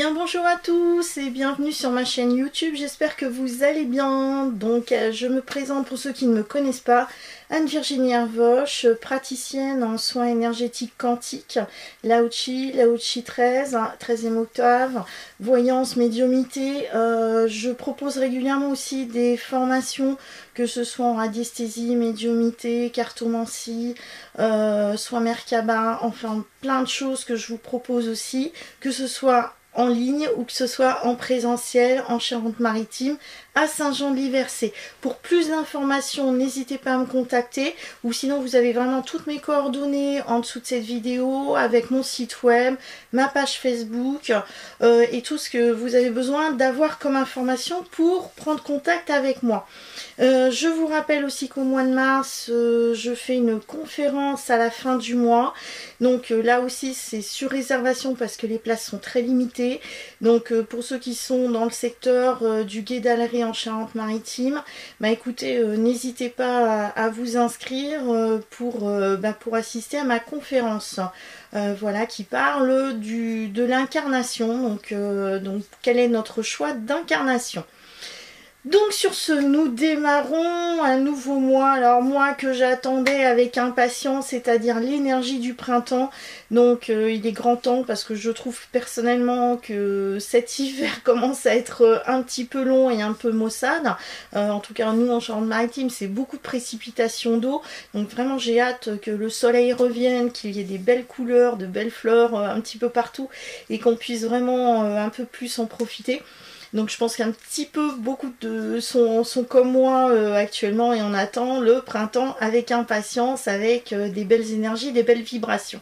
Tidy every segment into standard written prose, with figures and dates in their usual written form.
bien bonjour à tous et bienvenue sur ma chaîne YouTube, j'espère que vous allez bien. Donc je me présente pour ceux qui ne me connaissent pas, Anne-Virginie Hervoche, praticienne en soins énergétiques quantiques, Lao-Chi 13, 13e octave, voyance, médiumité. Je propose régulièrement aussi des formations, que ce soit en radiesthésie, médiumité, cartomancie, soins Merkaba, enfin plein de choses que je vous propose aussi, que ce soit en ligne ou que ce soit en présentiel en Charente-Maritime à Saint-Jean-de-Liversé. Pour plus d'informations, n'hésitez pas à me contacter ou sinon vous avez vraiment toutes mes coordonnées en dessous de cette vidéo avec mon site web, ma page Facebook et tout ce que vous avez besoin d'avoir comme information pour prendre contact avec moi. Je vous rappelle aussi qu'au mois de mars, je fais une conférence à la fin du mois. Donc là aussi, c'est sur réservation parce que les places sont très limitées. Donc pour ceux qui sont dans le secteur du Gué d'Allery en Charente-Maritime, bah écoutez, n'hésitez pas à vous inscrire pour assister à ma conférence. Voilà, qui parle de l'incarnation. Donc quel est notre choix d'incarnation? Donc sur ce, nous démarrons un nouveau mois, alors moi que j'attendais avec impatience, c'est-à-dire l'énergie du printemps. Donc il est grand temps parce que je trouve personnellement que cet hiver commence à être un petit peu long et un peu maussade. En tout cas nous en Charente-Maritime c'est beaucoup de précipitations d'eau, donc vraiment j'ai hâte que le soleil revienne, qu'il y ait des belles couleurs, de belles fleurs un petit peu partout et qu'on puisse vraiment un peu plus en profiter. Donc je pense qu'un petit peu, beaucoup de sont comme moi actuellement et on attend le printemps avec impatience, avec des belles énergies, des belles vibrations.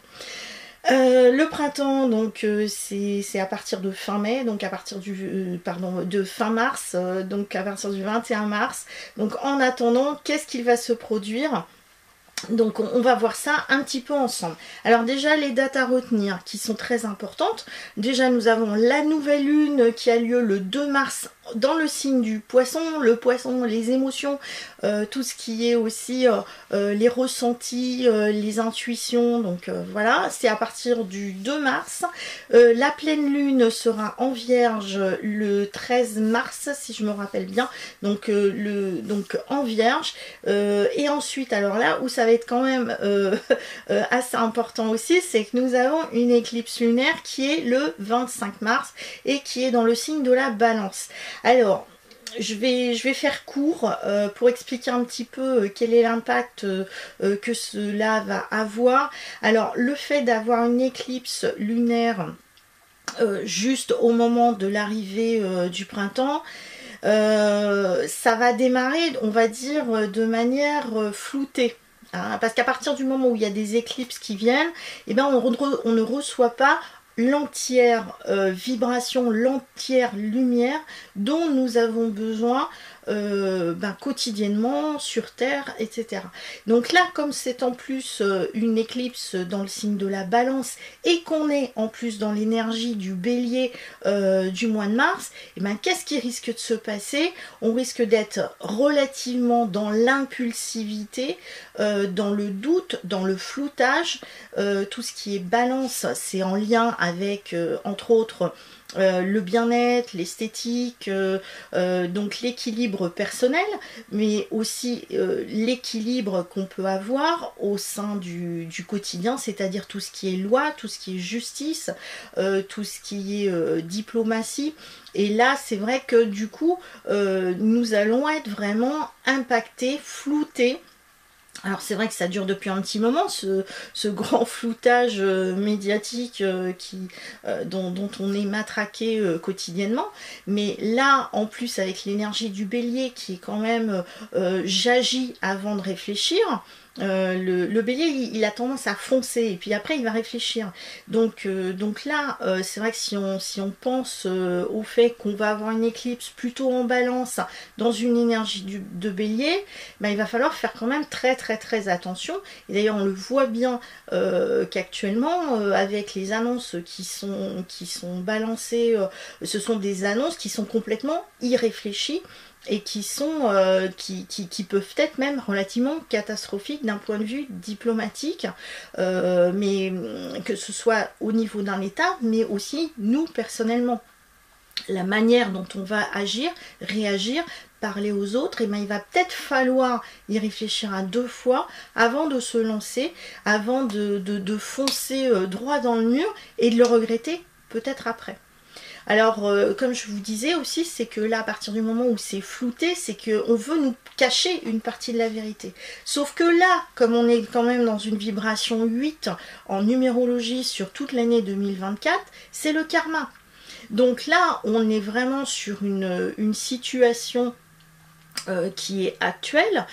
Le printemps, donc c'est à partir de fin mai, donc à partir de fin mars, donc à partir du 21 mars. Donc en attendant, qu'est-ce qu'il va se produire ? Donc on va voir ça un petit peu ensemble. Alors déjà les dates à retenir qui sont très importantes. Déjà nous avons la nouvelle lune qui a lieu le 2 mars dans le signe du poisson. Le poisson, les émotions, tout ce qui est aussi les ressentis, les intuitions. Donc voilà, c'est à partir du 2 mars. La pleine lune sera en Vierge le 13 mars si je me rappelle bien. Donc, en Vierge. Et ensuite, alors là où ça va être quand même assez important aussi, c'est que nous avons une éclipse lunaire qui est le 25 mars et qui est dans le signe de la Balance. Alors, je vais faire court pour expliquer un petit peu quel est l'impact que cela va avoir. Alors, le fait d'avoir une éclipse lunaire juste au moment de l'arrivée du printemps, ça va démarrer, on va dire, de manière floutée. Hein, parce qu'à partir du moment où il y a des éclipses qui viennent, eh ben on ne reçoit pas l'entière vibration, l'entière lumière dont nous avons besoin quotidiennement sur Terre, etc. Donc là, comme c'est en plus une éclipse dans le signe de la Balance et qu'on est en plus dans l'énergie du Bélier du mois de mars, et ben qu'est-ce qui risque de se passer? On risque d'être relativement dans l'impulsivité, dans le doute, dans le floutage. Tout ce qui est Balance, c'est en lien avec, entre autres, le bien-être, l'esthétique, donc l'équilibre personnel, mais aussi l'équilibre qu'on peut avoir au sein du quotidien, c'est-à-dire tout ce qui est loi, tout ce qui est justice, tout ce qui est diplomatie. Et là, c'est vrai que du coup, nous allons être vraiment impactés, floutés. Alors c'est vrai que ça dure depuis un petit moment, ce grand floutage médiatique dont on est matraqué quotidiennement. Mais là, en plus avec l'énergie du Bélier qui est quand même j'agis avant de réfléchir, le Bélier il a tendance à foncer et puis après il va réfléchir. Donc là, c'est vrai que si on pense au fait qu'on va avoir une éclipse plutôt en Balance dans une énergie de Bélier, ben, il va falloir faire quand même très attention. Et d'ailleurs on le voit bien qu'actuellement avec les annonces qui sont balancées, ce sont des annonces qui sont complètement irréfléchies et qui peuvent être même relativement catastrophiques d'un point de vue diplomatique, mais que ce soit au niveau d'un État, mais aussi nous personnellement. la manière dont on va agir, réagir, parler aux autres, et ben il va peut-être falloir y réfléchir à 2 fois avant de se lancer, avant de foncer droit dans le mur et de le regretter peut-être après. Alors, comme je vous disais aussi, c'est que là, à partir du moment où c'est flouté, c'est qu'on veut nous cacher une partie de la vérité. Sauf que là, comme on est quand même dans une vibration 8 en numérologie sur toute l'année 2024, c'est le karma. Donc là, on est vraiment sur une situation qui est actuelle,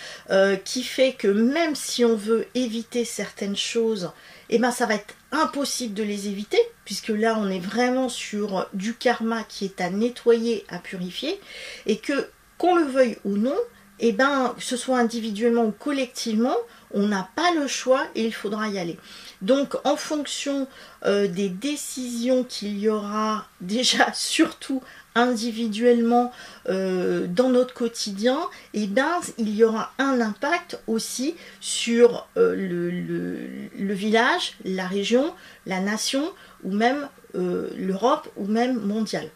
qui fait que même si on veut éviter certaines choses, eh ben ça va être impossible de les éviter, puisque là on est vraiment sur du karma qui est à nettoyer, à purifier, et que qu'on le veuille ou non, eh ben que ce soit individuellement ou collectivement, on n'a pas le choix et il faudra y aller. Donc en fonction des décisions qu'il y aura déjà surtout individuellement dans notre quotidien, et ben il y aura un impact aussi sur le village, la région, la nation ou même l'Europe ou même mondiale.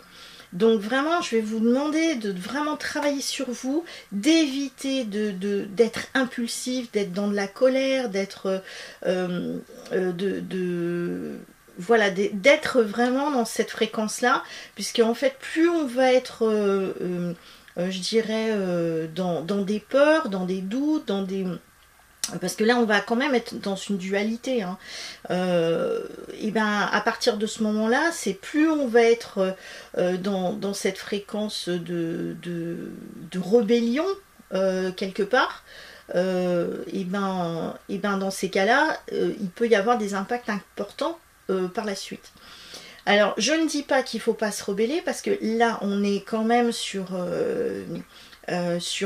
Donc vraiment, je vais vous demander de vraiment travailler sur vous, d'éviter d'être impulsif, d'être dans de la colère, d'être voilà, d'être vraiment dans cette fréquence-là, puisque en fait, plus on va être, je dirais, dans des peurs, dans des doutes, dans des... Parce que là, on va quand même être dans une dualité. Hein. Et ben, à partir de ce moment-là, c'est plus on va être dans cette fréquence de rébellion, quelque part, et ben dans ces cas-là, il peut y avoir des impacts importants par la suite. Alors, je ne dis pas qu'il ne faut pas se rebeller, parce que là, on est quand même sur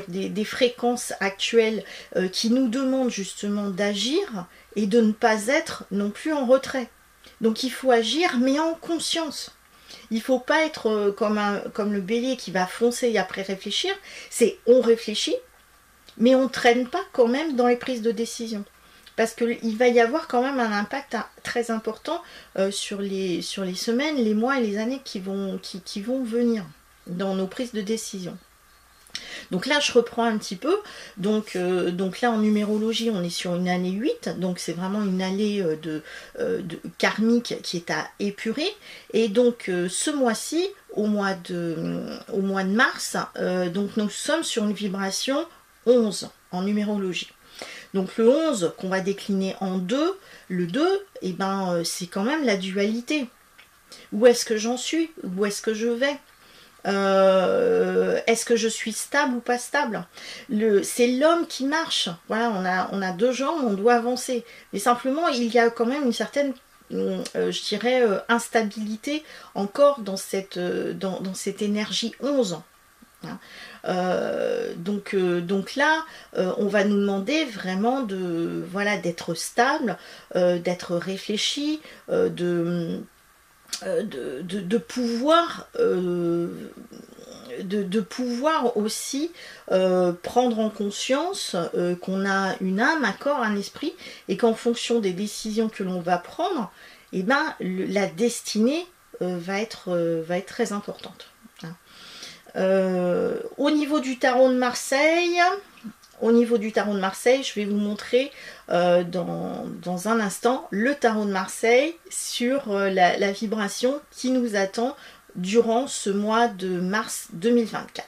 des fréquences actuelles qui nous demandent justement d'agir et de ne pas être non plus en retrait. Donc il faut agir, mais en conscience. Il ne faut pas être comme le bélier qui va foncer et après réfléchir. C'est on réfléchit, mais on ne traîne pas quand même dans les prises de décision. Parce qu'il va y avoir quand même un impact très important sur les semaines, les mois et les années qui vont venir dans nos prises de décision. Donc là, je reprends un petit peu. Donc là, en numérologie, on est sur une année 8. Donc c'est vraiment une année de karmique qui est à épurer. Et donc ce mois-ci, au mois de mars, donc nous sommes sur une vibration 11 en numérologie. Donc le 11 qu'on va décliner en 2, le 2, eh ben, c'est quand même la dualité. Où est-ce que j'en suis? Où est-ce que je vais? Est-ce que je suis stable ou pas stable? C'est l'homme qui marche. Voilà, on a 2 jambes, on doit avancer. Mais simplement, il y a quand même une certaine, je dirais, instabilité encore dans cette énergie 11. Hein. Donc là, on va nous demander vraiment d'être stable, d'être réfléchi, de pouvoir aussi prendre en conscience qu'on a une âme, un corps, un esprit, et qu'en fonction des décisions que l'on va prendre, eh ben, la destinée va être très importante. Au niveau du tarot de Marseille, je vais vous montrer dans un instant le tarot de Marseille sur la vibration qui nous attend durant ce mois de mars 2024.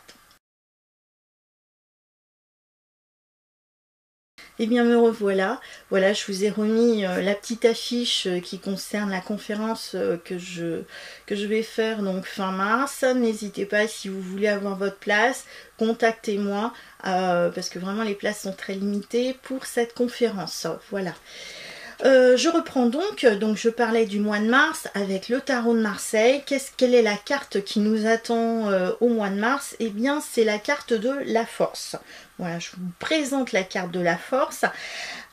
Et bien me revoilà. Voilà, je vous ai remis la petite affiche qui concerne la conférence que je vais faire donc fin mars. N'hésitez pas, si vous voulez avoir votre place, contactez-moi parce que vraiment les places sont très limitées pour cette conférence. Voilà. Je reprends donc je parlais du mois de mars avec le tarot de Marseille. Quelle est la carte qui nous attend au mois de mars? Eh bien, c'est la carte de la force. Voilà, je vous présente la carte de la force.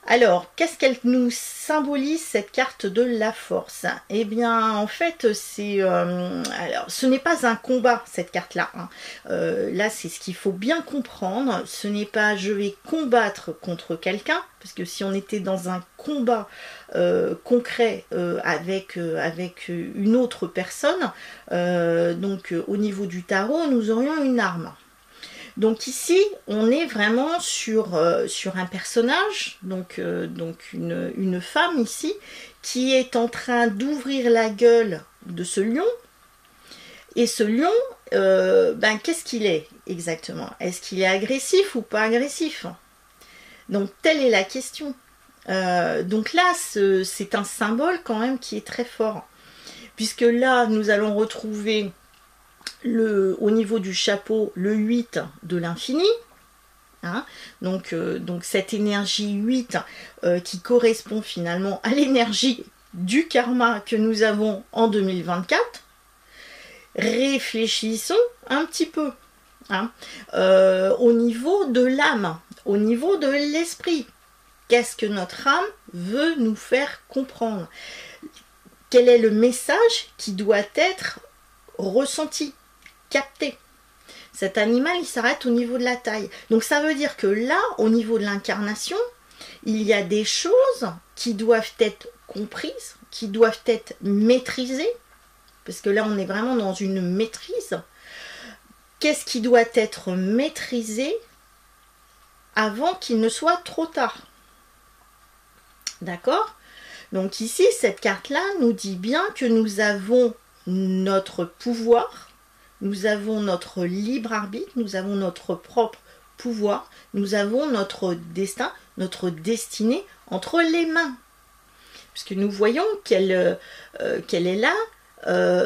Alors, qu'est-ce qu'elle nous symbolise, cette carte de la force? Eh bien, en fait, c'est... alors, ce n'est pas un combat, cette carte-là. Hein. Là, c'est ce qu'il faut bien comprendre. Ce n'est pas « je vais combattre contre quelqu'un », parce que si on était dans un combat concret avec une autre personne, donc au niveau du tarot, nous aurions une arme. Donc ici, on est vraiment sur un personnage, donc une femme ici, qui est en train d'ouvrir la gueule de ce lion. Et ce lion, qu'est-ce qu'il est exactement? Est-ce qu'il est agressif ou pas agressif? Donc telle est la question. Donc là, c'est un symbole quand même qui est très fort. Puisque là, nous allons retrouver... au niveau du chapeau, le 8 de l'infini, hein, donc cette énergie 8 qui correspond finalement à l'énergie du karma que nous avons en 2024. Réfléchissons un petit peu hein, au niveau de l'âme, au niveau de l'esprit. Qu'est-ce que notre âme veut nous faire comprendre? Quel est le message qui doit être ressenti, capté? Cet animal, il s'arrête au niveau de la taille. Donc ça veut dire que là, au niveau de l'incarnation, il y a des choses qui doivent être comprises, qui doivent être maîtrisées, parce que là, on est vraiment dans une maîtrise. Qu'est-ce qui doit être maîtrisé avant qu'il ne soit trop tard? D'accord? Donc ici, cette carte-là nous dit bien que nous avons notre pouvoir, nous avons notre libre arbitre, nous avons notre propre pouvoir, nous avons notre destin, notre destinée entre les mains. Puisque nous voyons qu'elle est là,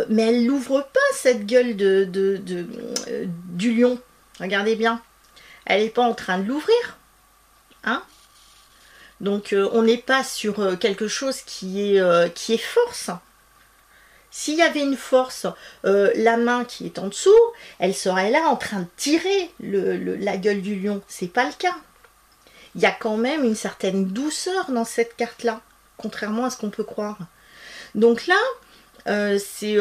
mais elle n'ouvre pas cette gueule du lion. Regardez bien, elle n'est pas en train de l'ouvrir. Hein? Donc on n'est pas sur quelque chose qui est force. S'il y avait une force, la main qui est en dessous, elle serait là en train de tirer la gueule du lion. C'est pas le cas. Il y a quand même une certaine douceur dans cette carte-là, contrairement à ce qu'on peut croire. Donc là, c'est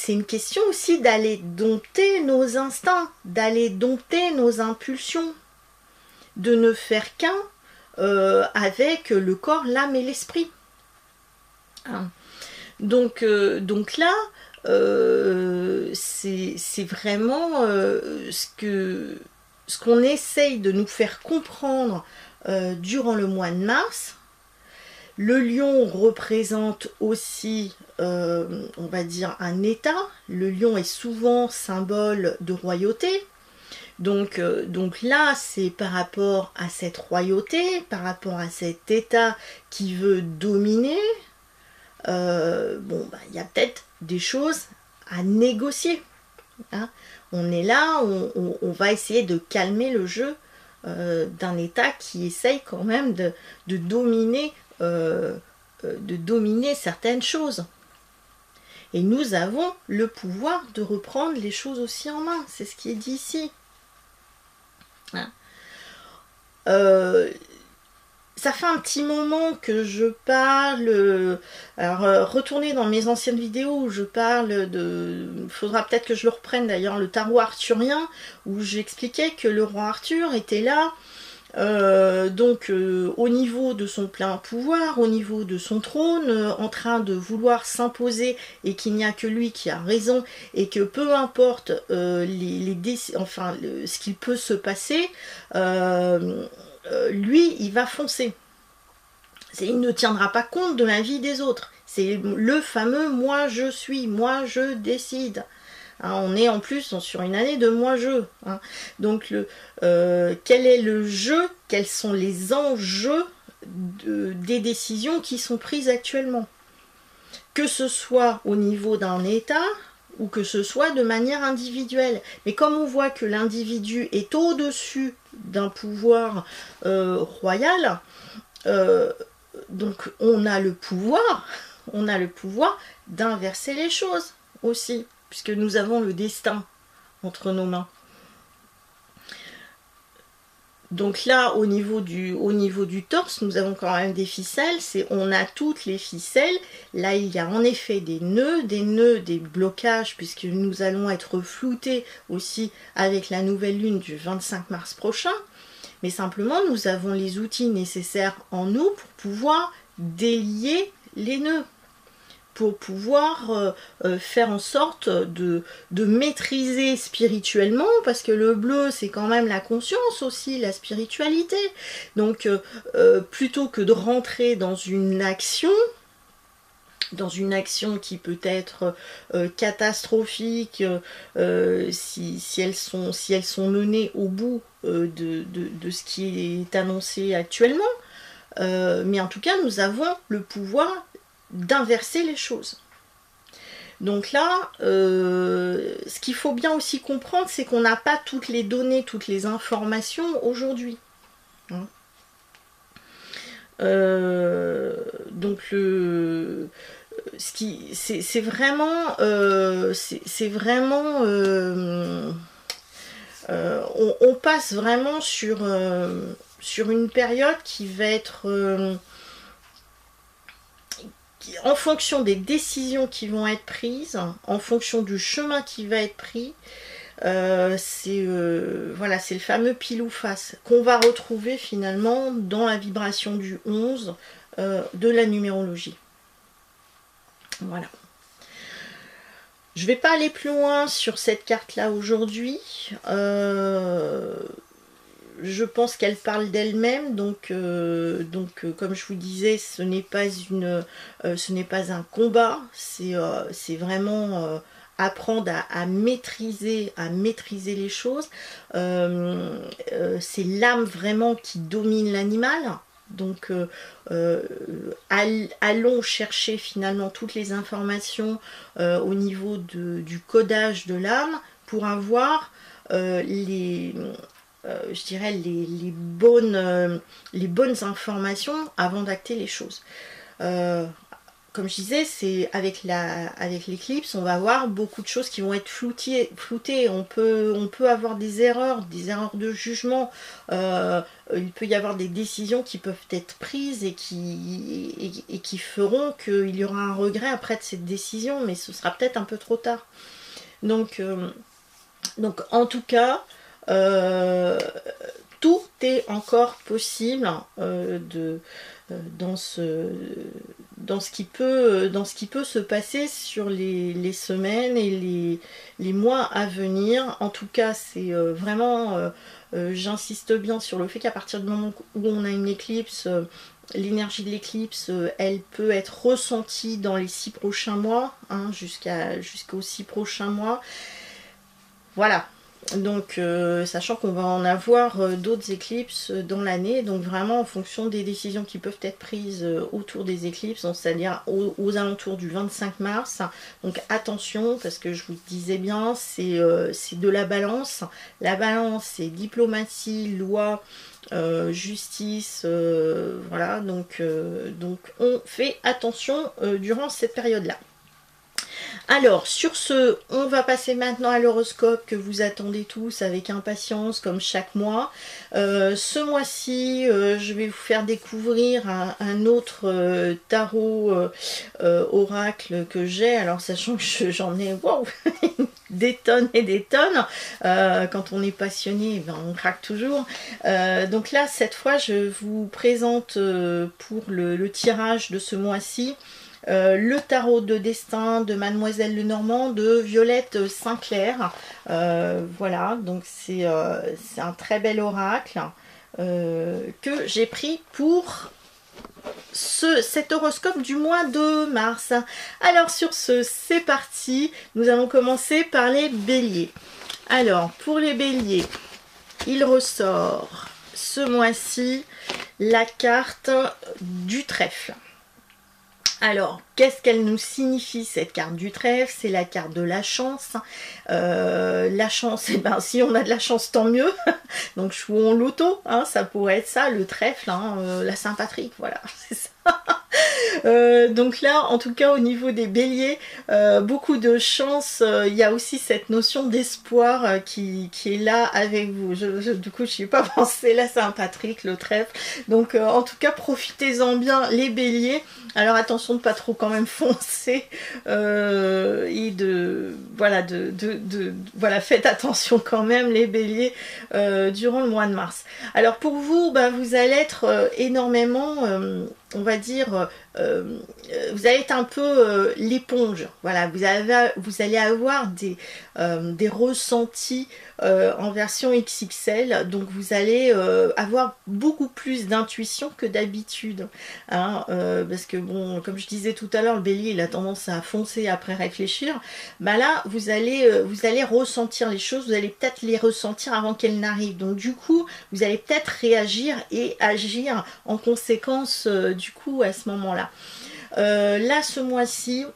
une question aussi d'aller dompter nos instincts, d'aller dompter nos impulsions, de ne faire qu'un avec le corps, l'âme et l'esprit. Hein. Donc là, c'est vraiment ce qu'on essaye de nous faire comprendre durant le mois de mars. Le lion représente aussi, on va dire, un état. Le lion est souvent symbole de royauté. Donc là, c'est par rapport à cette royauté, par rapport à cet état qui veut dominer. Il y a peut-être des choses à négocier. Hein. On est là, on va essayer de calmer le jeu d'un état qui essaye quand même de dominer certaines choses. Et nous avons le pouvoir de reprendre les choses aussi en main. C'est ce qui est dit ici. Hein. Ça fait un petit moment que je parle, alors retournez dans mes anciennes vidéos où je parle de, il faudra peut-être que je le reprenne d'ailleurs, le tarot arthurien, où j'expliquais que le roi Arthur était là, au niveau de son plein pouvoir, au niveau de son trône, en train de vouloir s'imposer et qu'il n'y a que lui qui a raison et que peu importe ce qui peut se passer, lui, il va foncer. Il ne tiendra pas compte de la vie des autres. C'est le fameux « moi je suis »,« moi je décide ». Hein, on est en plus sur une année de « moi-je ». Hein. Donc, quel est le jeu? Quels sont les enjeux des décisions qui sont prises actuellement? Que ce soit au niveau d'un État ou que ce soit de manière individuelle. Mais comme on voit que l'individu est au-dessus d'un pouvoir royal, donc on a le pouvoir d'inverser les choses aussi, puisque nous avons le destin entre nos mains. Donc là, au niveau du torse, nous avons quand même des ficelles. On a toutes les ficelles. Là, il y a en effet des nœuds, des blocages, puisque nous allons être floutés aussi avec la nouvelle lune du 25 mars prochain. Mais simplement, nous avons les outils nécessaires en nous pour pouvoir délier les nœuds, pour pouvoir faire en sorte de maîtriser spirituellement, parce que le bleu, c'est quand même la conscience aussi, la spiritualité. Donc, plutôt que de rentrer dans une action qui peut être catastrophique si elles sont menées au bout de ce qui est annoncé actuellement. Mais en tout cas, nous avons le pouvoir d'inverser les choses. Donc là, ce qu'il faut bien aussi comprendre, c'est qu'on n'a pas toutes les données, toutes les informations aujourd'hui. Hein. Donc c'est vraiment, on passe vraiment sur une période qui va être en fonction des décisions qui vont être prises, en fonction du chemin qui va être pris. C'est le fameux pile ou face qu'on va retrouver finalement dans la vibration du 11 de la numérologie. Voilà. Je ne vais pas aller plus loin sur cette carte-là aujourd'hui. Je pense qu'elle parle d'elle-même, donc comme je vous disais, ce n'est pas un combat, c'est vraiment apprendre à maîtriser les choses. C'est l'âme vraiment qui domine l'animal. Donc allons chercher finalement toutes les informations au niveau du codage de l'âme pour avoir je dirais les bonnes informations avant d'acter les choses. Comme je disais, c'est avec l'éclipse, on va avoir beaucoup de choses qui vont être floutées. On peut avoir des erreurs de jugement. Il peut y avoir des décisions qui peuvent être prises et qui feront qu'il y aura un regret après de cette décision, mais ce sera peut-être un peu trop tard. Donc en tout cas, tout est encore possible dans ce qui peut se passer sur les semaines et les mois à venir. En tout cas, c'est vraiment, j'insiste bien sur le fait qu'à partir du moment où on a une éclipse, l'énergie de l'éclipse, elle peut être ressentie dans les 6 prochains mois, hein, jusqu'aux 6 prochains mois. Voilà. Donc sachant qu'on va en avoir d'autres éclipses dans l'année, donc vraiment en fonction des décisions qui peuvent être prises autour des éclipses, c'est-à-dire aux alentours du 25 mars. Donc attention, parce que je vous disais bien, c'est de la balance. La balance, c'est diplomatie, loi, justice, voilà, donc on fait attention durant cette période-là. Alors, sur ce, on va passer maintenant à l'horoscope que vous attendez tous avec impatience, comme chaque mois. Ce mois-ci, je vais vous faire découvrir un autre tarot oracle que j'ai. Alors, sachant que j'en ai des tonnes et des tonnes. Quand on est passionné, ben, on craque toujours. Donc là, cette fois, je vous présente pour le tirage de ce mois-ci le tarot de destin de Mademoiselle Lenormand de Violette Sinclair. Voilà, donc c'est un très bel oracle que j'ai pris pour cet horoscope du mois de mars. Alors sur ce, c'est parti. Nous allons commencer par les béliers. Alors pour les béliers, il ressort ce mois-ci la carte du trèfle. Alors, qu'est-ce qu'elle nous signifie cette carte du trèfle? C'est la carte de la chance. La chance, eh ben, si on a de la chance, tant mieux. Donc, jouons loto, hein, ça pourrait être ça, le trèfle, hein, la Saint-Patrick, voilà, c'est ça. Donc là, en tout cas, au niveau des béliers, beaucoup de chance. Il y a aussi cette notion d'espoir qui est là avec vous. Du coup, je n'y ai pas pensé. Là, c'est un Patrick, le trèfle. Donc, en tout cas, profitez-en bien, les béliers. Alors, attention de pas trop quand même foncer. Et voilà, faites attention quand même, les béliers, durant le mois de mars. Alors, pour vous, vous allez être énormément... on va dire, vous allez être un peu l'éponge. Voilà, vous allez avoir des ressentis en version XXL. Donc vous allez avoir beaucoup plus d'intuition que d'habitude. Hein, parce que bon, comme je disais tout à l'heure, le bélier il a tendance à foncer après réfléchir. Là, vous allez ressentir les choses, vous allez peut-être les ressentir avant qu'elles n'arrivent. Donc du coup, vous allez peut-être réagir et agir en conséquence du coup à ce moment-là. Là, ce mois-ci,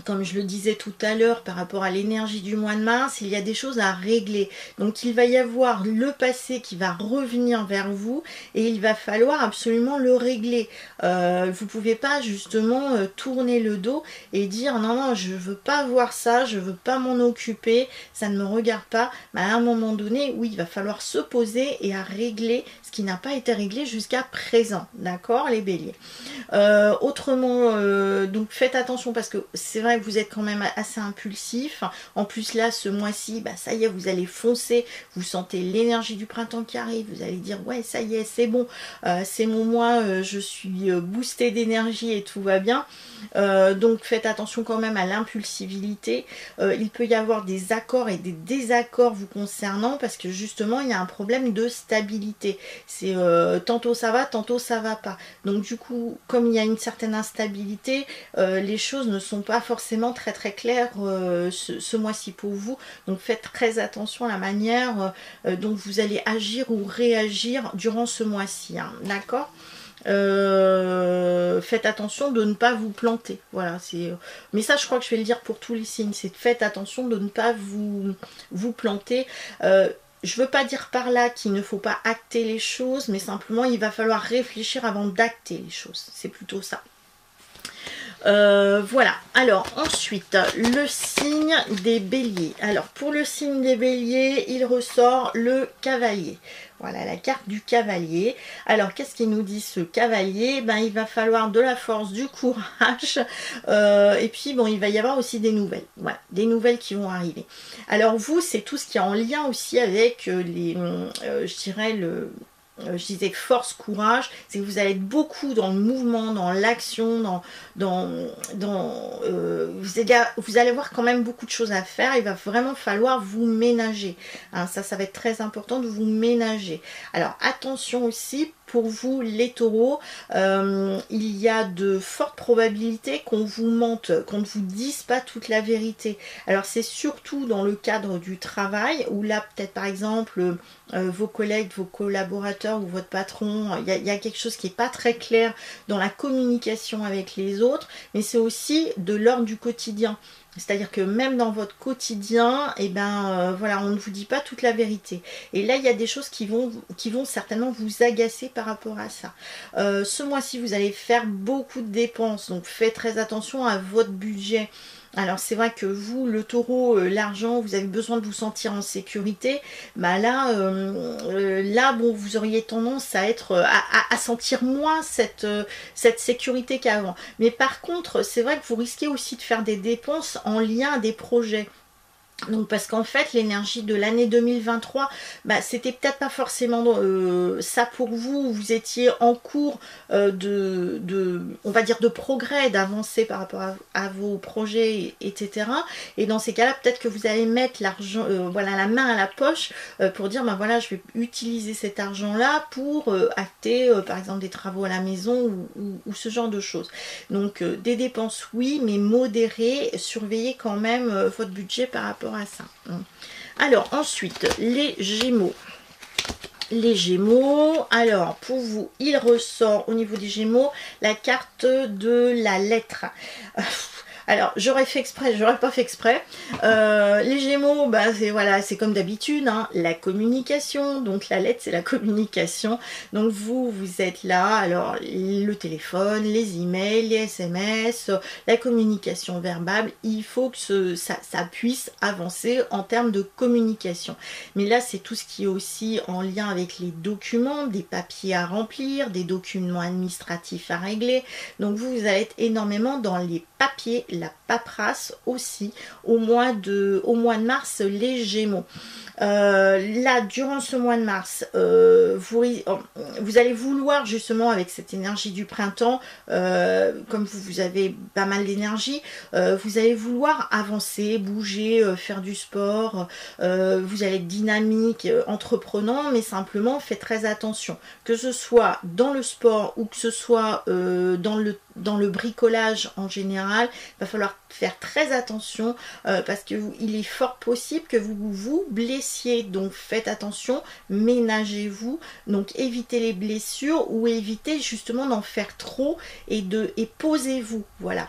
comme je le disais tout à l'heure par rapport à l'énergie du mois de mars, il y a des choses à régler. Donc il va y avoir le passé qui va revenir vers vous et il va falloir absolument le régler. Vous ne pouvez pas justement tourner le dos et dire non, je ne veux pas voir ça, je ne veux pas m'en occuper, ça ne me regarde pas. À un moment donné, oui, il va falloir se poser et à régler ce qui n'a pas été réglé jusqu'à présent. D'accord, les béliers. Autrement, donc faites attention parce que c'est vrai que vous êtes quand même assez impulsif. En plus là, ce mois-ci, ça y est, vous allez foncer. Vous sentez l'énergie du printemps qui arrive. Vous allez dire, ouais, ça y est, c'est bon. C'est mon mois, je suis boosté d'énergie et tout va bien. Donc faites attention quand même à l'impulsivité. Il peut y avoir des accords et des désaccords vous concernant parce que justement, il y a un problème de stabilité. C'est tantôt ça va pas. Donc du coup, comme il y a une certaine instabilité, les choses ne sont pas forcément très claires ce mois-ci pour vous. Donc faites très attention à la manière dont vous allez agir ou réagir durant ce mois-ci. Hein, d'accord ? Faites attention de ne pas vous planter. Voilà, mais ça je crois que je vais le dire pour tous les signes, c'est faites attention de ne pas vous planter. Je veux pas dire par là qu'il ne faut pas acter les choses, mais simplement il va falloir réfléchir avant d'acter les choses. C'est plutôt ça. Voilà, alors ensuite le signe des béliers. Alors pour le signe des béliers, il ressort le cavalier. Voilà la carte du cavalier. Alors qu'est-ce qu'il nous dit ce cavalier? Il va falloir de la force, du courage et puis bon, il va y avoir aussi des nouvelles. Voilà, des nouvelles qui vont arriver. Alors vous, c'est tout ce qui est en lien aussi avec je dirais je disais force, courage, c'est que vous allez être beaucoup dans le mouvement, dans l'action, vous allez avoir quand même beaucoup de choses à faire. Il va vraiment falloir vous ménager. Hein, ça va être très important de vous ménager. Alors attention aussi, pour vous les taureaux, il y a de fortes probabilités qu'on vous mente, qu'on ne vous dise pas toute la vérité. Alors c'est surtout dans le cadre du travail, où là peut-être par exemple vos collègues, vos collaborateurs ou votre patron, il y a quelque chose qui n'est pas très clair dans la communication avec les autres, mais c'est aussi de l'ordre du quotidien. C'est-à-dire que même dans votre quotidien, voilà, on ne vous dit pas toute la vérité. Et là, il y a des choses qui vont certainement vous agacer par rapport à ça. Ce mois-ci, vous allez faire beaucoup de dépenses, donc faites très attention à votre budget. Alors c'est vrai que vous, le taureau, l'argent, vous avez besoin de vous sentir en sécurité. Là, bon, vous auriez tendance à être à sentir moins cette sécurité qu'avant. Mais par contre, c'est vrai que vous risquez aussi de faire des dépenses en lien à des projets. Donc parce qu'en fait l'énergie de l'année 2023, c'était peut-être pas forcément ça pour vous. Vous étiez en cours on va dire de progrès, d'avancer par rapport à vos projets, etc. Et dans ces cas-là, peut-être que vous allez mettre l'argent, voilà, la main à la poche pour dire voilà, je vais utiliser cet argent-là pour acter par exemple des travaux à la maison ou ce genre de choses. Donc des dépenses oui, mais modérées, surveillez quand même votre budget par rapport à ça. Alors ensuite les Gémeaux. Les Gémeaux, alors pour vous, il ressort au niveau des Gémeaux la carte de la lettre. Alors, j'aurais fait exprès, j'aurais pas fait exprès. Les Gémeaux, bah, voilà, c'est comme d'habitude, hein, la communication. Donc, la lettre, c'est la communication. Donc, vous êtes là. Alors, le téléphone, les emails, les SMS, la communication verbale, il faut que ça puisse avancer en termes de communication. Mais là, c'est tout ce qui est aussi en lien avec les documents, des papiers à remplir, des documents administratifs à régler. Donc, vous allez être énormément dans les papiers, la paperasse aussi au mois de mars, les Gémeaux. Là, durant ce mois de mars, vous allez vouloir justement avec cette énergie du printemps, comme vous avez pas mal d'énergie, vous allez vouloir avancer, bouger, faire du sport, vous allez être dynamique, entreprenant, mais simplement faites très attention, que ce soit dans le sport ou que ce soit dans le bricolage en général, il va falloir faire très attention parce qu'il est fort possible que vous vous blessiez, donc faites attention, ménagez-vous, donc évitez les blessures ou évitez justement d'en faire trop et posez-vous, voilà.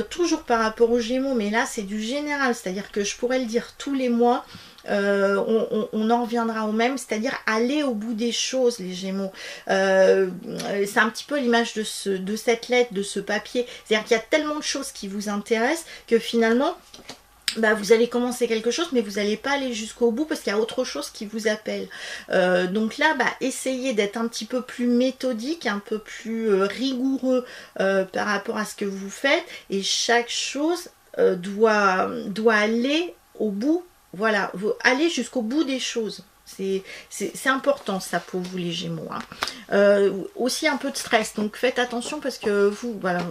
Toujours par rapport aux Gémeaux, mais là c'est du général, c'est-à-dire que je pourrais le dire tous les mois. On en reviendra au même, c'est-à-dire aller au bout des choses, les Gémeaux. C'est un petit peu l'image de cette lettre, de ce papier, c'est-à-dire qu'il y a tellement de choses qui vous intéressent que finalement bah, vous allez commencer quelque chose mais vous n'allez pas aller jusqu'au bout parce qu'il y a autre chose qui vous appelle. Donc là, bah, essayez d'être un petit peu plus méthodique, un peu plus rigoureux par rapport à ce que vous faites, et chaque chose doit aller au bout. Voilà, allez jusqu'au bout des choses. C'est important ça pour vous les Gémeaux. Hein. Aussi un peu de stress, donc faites attention parce que vous, voilà,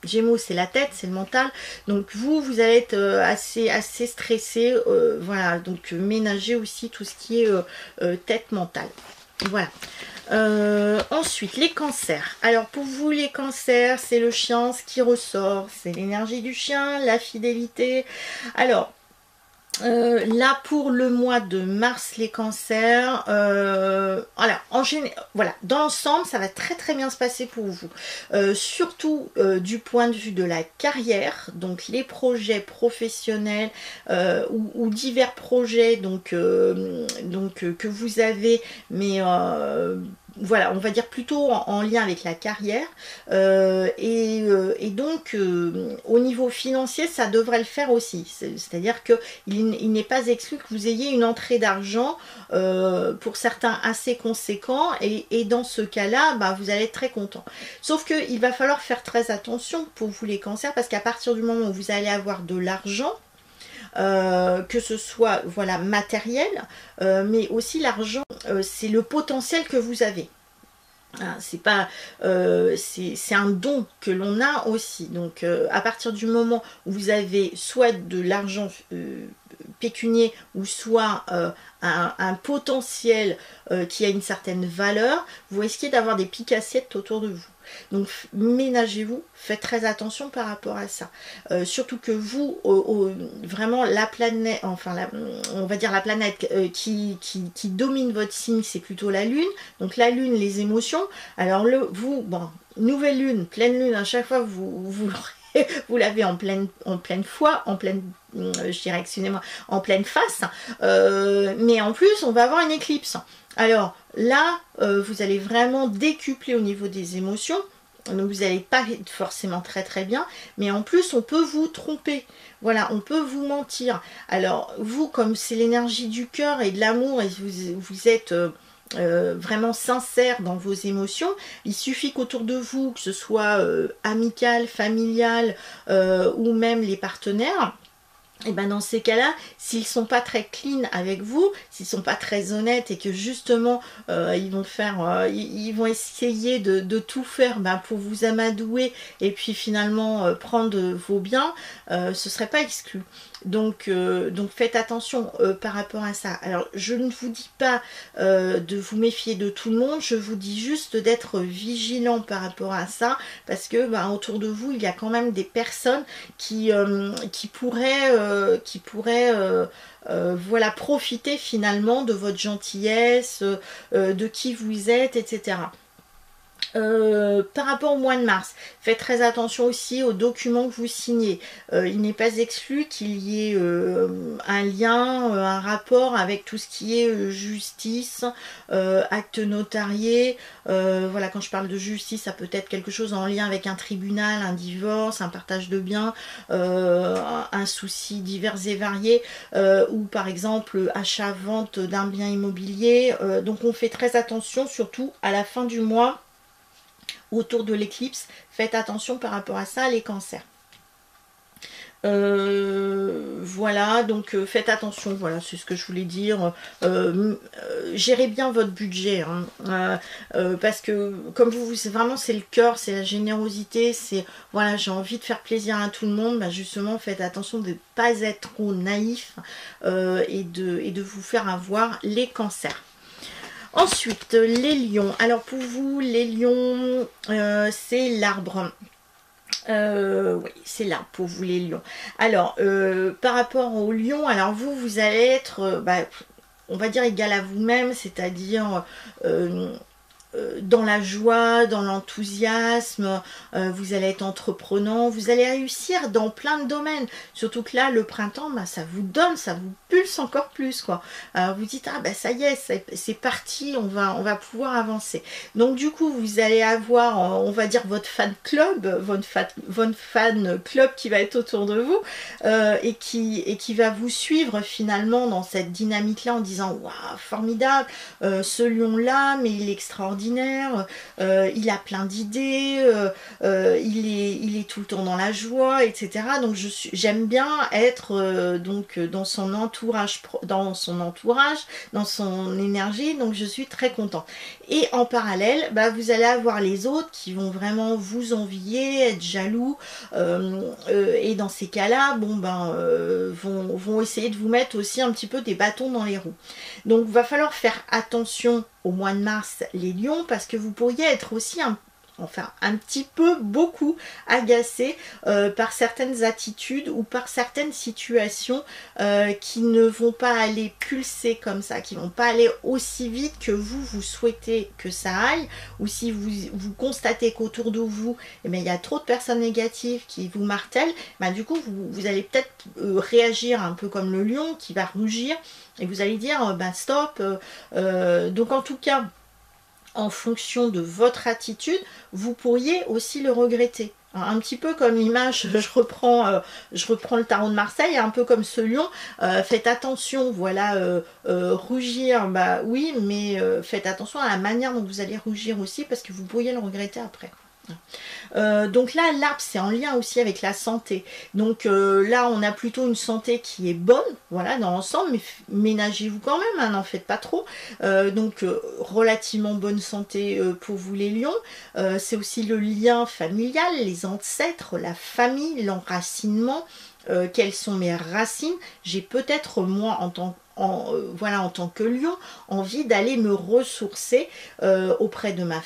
Gémeaux c'est la tête, c'est le mental. Donc vous allez être assez stressé. Voilà, donc ménagez aussi tout ce qui est tête mentale. Voilà. Ensuite, les cancers. Alors pour vous les cancers, c'est le chien, ce qui ressort, c'est l'énergie du chien, la fidélité. Alors, là pour le mois de mars les cancers, voilà, voilà, dans l'ensemble ça va très bien se passer pour vous, surtout du point de vue de la carrière, donc les projets professionnels ou divers projets donc que vous avez, mais voilà, on va dire plutôt en lien avec la carrière, et donc au niveau financier ça devrait le faire aussi, c'est-à-dire que il n'est pas exclu que vous ayez une entrée d'argent pour certains assez conséquent, et dans ce cas-là bah, vous allez être très content, sauf qu'il va falloir faire très attention pour vous les cancers, parce qu'à partir du moment où vous allez avoir de l'argent, que ce soit voilà matériel, mais aussi l'argent, c'est le potentiel que vous avez. C'est pas c'est un don que l'on a aussi, donc à partir du moment où vous avez soit de l'argent pécunier ou soit un potentiel qui a une certaine valeur, vous risquez d'avoir des piques-assiettes autour de vous. Donc ménagez-vous, faites très attention par rapport à ça. Surtout que vous, vraiment la planète, enfin on va dire la planète qui domine votre signe, c'est plutôt la Lune. Donc la Lune, les émotions. Alors vous, bon, nouvelle Lune, pleine Lune, à chaque fois vous l'avez en pleine foi, en pleine, je dirais, excusez-moi, en pleine face. Mais en plus, on va avoir une éclipse. Alors là, vous allez vraiment décupler au niveau des émotions. Donc vous n'allez pas être forcément très bien, mais en plus on peut vous tromper. Voilà, on peut vous mentir. Alors vous, comme c'est l'énergie du cœur et de l'amour, et vous êtes vraiment sincère dans vos émotions, il suffit qu'autour de vous, que ce soit amical, familial ou même les partenaires, et ben dans ces cas-là, s'ils sont pas très clean avec vous, s'ils sont pas très honnêtes et que justement ils vont essayer de tout faire pour vous amadouer et puis finalement prendre vos biens, ce serait pas exclu. Donc faites attention par rapport à ça. Alors je ne vous dis pas de vous méfier de tout le monde, je vous dis juste d'être vigilant par rapport à ça, parce que autour de vous il y a quand même des personnes qui pourraient voilà, profiter finalement de votre gentillesse, de qui vous êtes, etc. Par rapport au mois de mars, faites très attention aussi aux documents que vous signez. Il n'est pas exclu qu'il y ait un lien, un rapport avec tout ce qui est justice, acte notarié. Voilà, quand je parle de justice, ça peut être quelque chose en lien avec un tribunal, un divorce, un partage de biens, un souci divers et variés, ou par exemple achat-vente d'un bien immobilier. Donc on fait très attention, surtout à la fin du mois, autour de l'éclipse, faites attention par rapport à ça, les cancers. Voilà, donc faites attention, voilà, c'est ce que je voulais dire. Gérez bien votre budget, hein, parce que comme vous, vraiment c'est le cœur, c'est la générosité, c'est voilà, j'ai envie de faire plaisir à tout le monde, bah justement faites attention de ne pas être trop naïf et de vous faire avoir les cancers. Ensuite, les lions. Alors pour vous, les lions, c'est l'arbre. Oui, c'est l'arbre pour vous, les lions. Alors, par rapport aux lions, alors vous allez être, on va dire, égal à vous-même, c'est-à-dire dans la joie, dans l'enthousiasme, vous allez être entreprenant, vous allez réussir dans plein de domaines. Surtout que là, le printemps, bah, ça vous donne, ça vous pulse encore plus, quoi. Vous dites, ah bah ça y est, c'est parti, on va pouvoir avancer. Donc du coup, vous allez avoir, on va dire, votre fan club, votre fan club qui va être autour de vous et qui va vous suivre finalement dans cette dynamique-là en disant, waouh, formidable, ce lion-là, mais il est extraordinaire. Il a plein d'idées, il est tout le temps dans la joie, etc. Donc j'aime bien être donc dans son entourage, dans son énergie, donc je suis très contente. Et en parallèle, bah, vous allez avoir les autres qui vont vraiment vous envier, être jaloux, et dans ces cas-là, bon ben, vont essayer de vous mettre aussi un petit peu des bâtons dans les roues. Donc il va falloir faire attention au mois de mars, les lions, parce que vous pourriez être aussi un petit peu, beaucoup agacé par certaines attitudes ou par certaines situations qui ne vont pas aller pulser comme ça, qui ne vont pas aller aussi vite que vous souhaitez que ça aille, ou si vous constatez qu'autour de vous, eh bien, il y a trop de personnes négatives qui vous martèlent, ben, du coup vous allez peut-être réagir un peu comme le lion qui va rougir et vous allez dire ben stop. Donc en tout cas, en fonction de votre attitude, vous pourriez aussi le regretter. Un petit peu comme l'image, je reprends le tarot de Marseille, un peu comme ce lion, faites attention, voilà, rougir, bah oui, mais faites attention à la manière dont vous allez rougir aussi, parce que vous pourriez le regretter après. Donc là, l'arbre, c'est en lien aussi avec la santé. Donc là, on a plutôt une santé qui est bonne, voilà, dans l'ensemble, mais ménagez-vous quand même, hein, n'en faites pas trop. Donc relativement bonne santé pour vous les lions. C'est aussi le lien familial, les ancêtres, la famille, l'enracinement. Quelles sont mes racines? J'ai peut-être moi en tant que lion, envie d'aller me ressourcer auprès de ma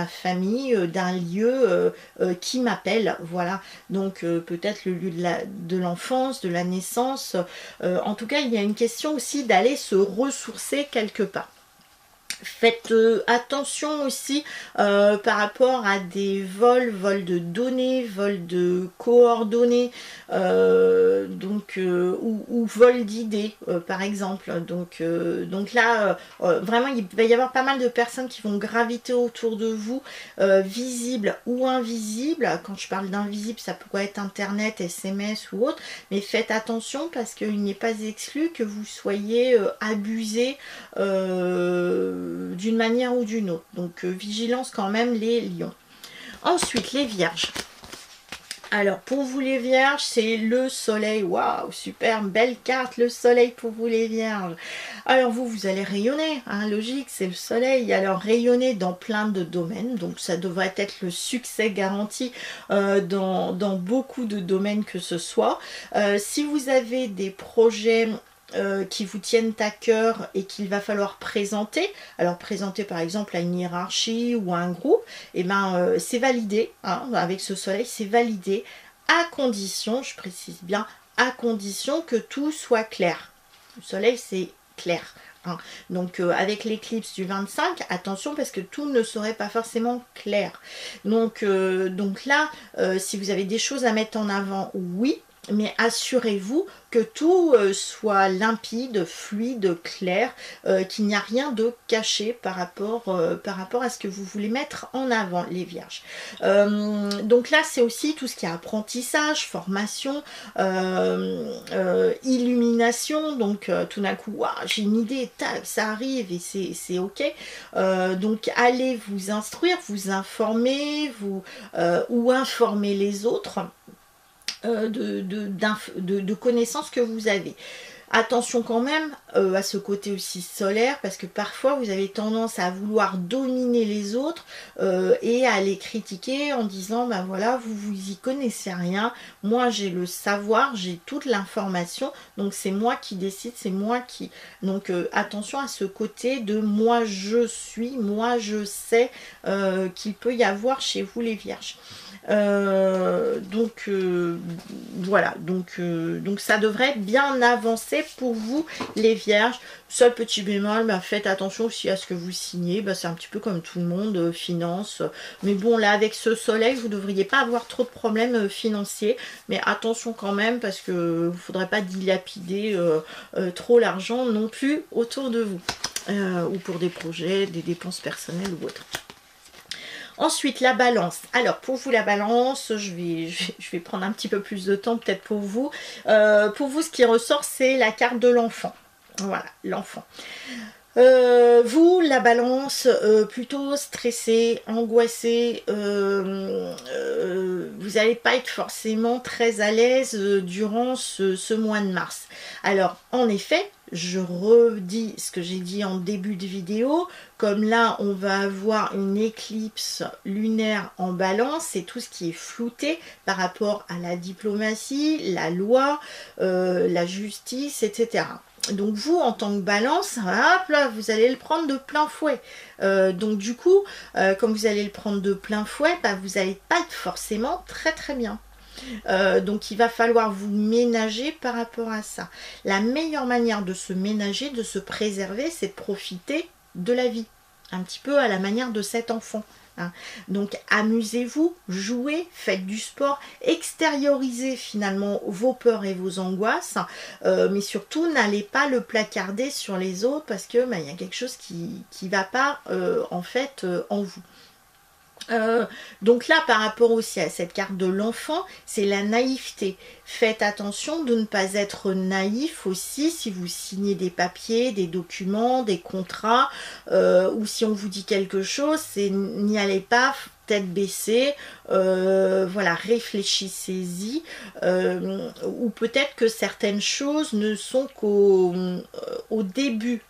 famille, d'un lieu qui m'appelle, voilà. Donc peut-être le lieu de l'enfance, de la naissance. En tout cas, il y a une question aussi d'aller se ressourcer quelque part. Faites attention aussi par rapport à des vols de données, vols de coordonnées, ou vols d'idées par exemple. Donc là, vraiment, il va y avoir pas mal de personnes qui vont graviter autour de vous, visibles ou invisibles. Quand je parle d'invisible, ça pourrait être Internet, SMS ou autre, mais faites attention parce qu'il n'est pas exclu que vous soyez abusé d'une manière ou d'une autre. Donc vigilance quand même les lions. Ensuite les vierges. Alors pour vous les vierges, c'est le soleil. Waouh, super, belle carte, le soleil pour vous les vierges. Alors vous allez rayonner, hein, logique, c'est le soleil. Alors rayonner dans plein de domaines, donc ça devrait être le succès garanti dans beaucoup de domaines que ce soit. Si vous avez des projets qui vous tiennent à cœur et qu'il va falloir présenter, alors présenter par exemple à une hiérarchie ou à un groupe, et ben c'est validé, hein, avec ce soleil c'est validé, à condition, je précise bien, à condition que tout soit clair. Le soleil c'est clair. Hein. Donc avec l'éclipse du 25, attention parce que tout ne serait pas forcément clair. Donc là, si vous avez des choses à mettre en avant, oui, mais assurez-vous que tout soit limpide, fluide, clair, qu'il n'y a rien de caché par rapport à ce que vous voulez mettre en avant, les vierges. Donc là, c'est aussi tout ce qui est apprentissage, formation, illumination. Donc tout d'un coup, wow, j'ai une idée, tac, ça arrive et c'est ok. Donc allez vous instruire, vous informer, ou informer les autres. De connaissances que vous avez. Attention quand même à ce côté aussi solaire, parce que parfois vous avez tendance à vouloir dominer les autres et à les critiquer en disant ben voilà, vous y connaissez rien, moi j'ai le savoir, j'ai toute l'information, donc c'est moi qui décide, c'est moi qui... Donc attention à ce côté de moi je suis, moi je sais qu'il peut y avoir chez vous les vierges. Voilà, donc ça devrait être bien avancé pour vous les vierges. Seul petit bémol, bah, faites attention aussi à ce que vous signez, bah, c'est un petit peu comme tout le monde, finance, mais bon là avec ce soleil vous ne devriez pas avoir trop de problèmes financiers, mais attention quand même parce que il ne faudrait pas dilapider trop l'argent non plus autour de vous, ou pour des projets, des dépenses personnelles ou autres. Ensuite, la balance. Alors, pour vous, la balance, je vais prendre un petit peu plus de temps peut-être pour vous. Pour vous, ce qui ressort, c'est la carte de l'enfant. Voilà, l'enfant. Vous, la balance, plutôt stressé, angoissé, vous n'allez pas être forcément très à l'aise durant ce mois de mars. Alors, en effet, je redis ce que j'ai dit en début de vidéo, comme là on va avoir une éclipse lunaire en balance, c'est tout ce qui est flouté par rapport à la diplomatie, la loi, la justice, etc. Donc vous, en tant que balance, hop là, vous allez le prendre de plein fouet. Donc du coup, comme vous allez le prendre de plein fouet, bah, vous n'allez pas être forcément très très bien. Donc il va falloir vous ménager par rapport à ça. La meilleure manière de se ménager, de se préserver, c'est de profiter de la vie. Un petit peu à la manière de cet enfant. Hein. Donc amusez-vous, jouez, faites du sport, extériorisez finalement vos peurs et vos angoisses, mais surtout n'allez pas le placarder sur les autres parce que bah, y a quelque chose qui ne va pas en fait en vous. Donc là par rapport aussi à cette carte de l'enfant, c'est la naïveté. Faites attention de ne pas être naïf aussi si vous signez des papiers, des documents, des contrats, ou si on vous dit quelque chose, n'y allez pas tête baissée, voilà, réfléchissez-y, ou peut-être que certaines choses ne sont qu'au début,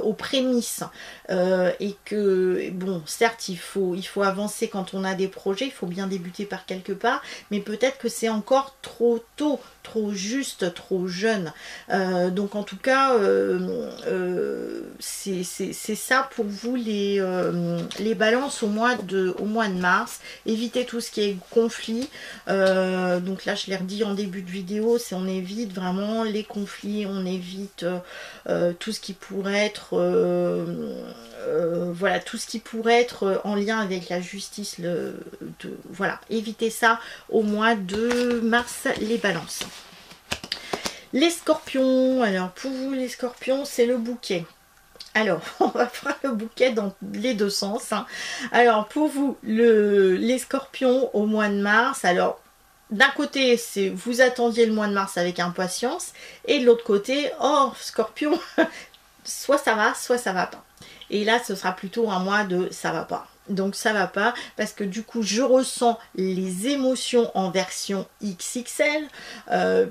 aux prémices, et que bon, certes il faut avancer quand on a des projets, il faut bien débuter par quelque part, mais peut-être que c'est encore trop tôt, trop juste, trop jeune. Donc en tout cas c'est ça pour vous les balances au mois de mars. Évitez tout ce qui est conflit, donc là je l'ai redit en début de vidéo, c'est on évite vraiment les conflits, on évite tout ce qui pourrait être voilà, tout ce qui pourrait être en lien avec la justice, voilà, évitez ça au mois de mars les balances. Les scorpions, alors pour vous les scorpions, c'est le bouquet. Alors, on va faire le bouquet dans les deux sens. Hein. Alors, pour vous, les scorpions au mois de mars, alors, d'un côté, c'est vous attendiez le mois de mars avec impatience, et de l'autre côté, oh, scorpion, soit ça va pas. Et là, ce sera plutôt un mois de ça va pas. Donc ça va pas parce que du coup je ressens les émotions en version XXL,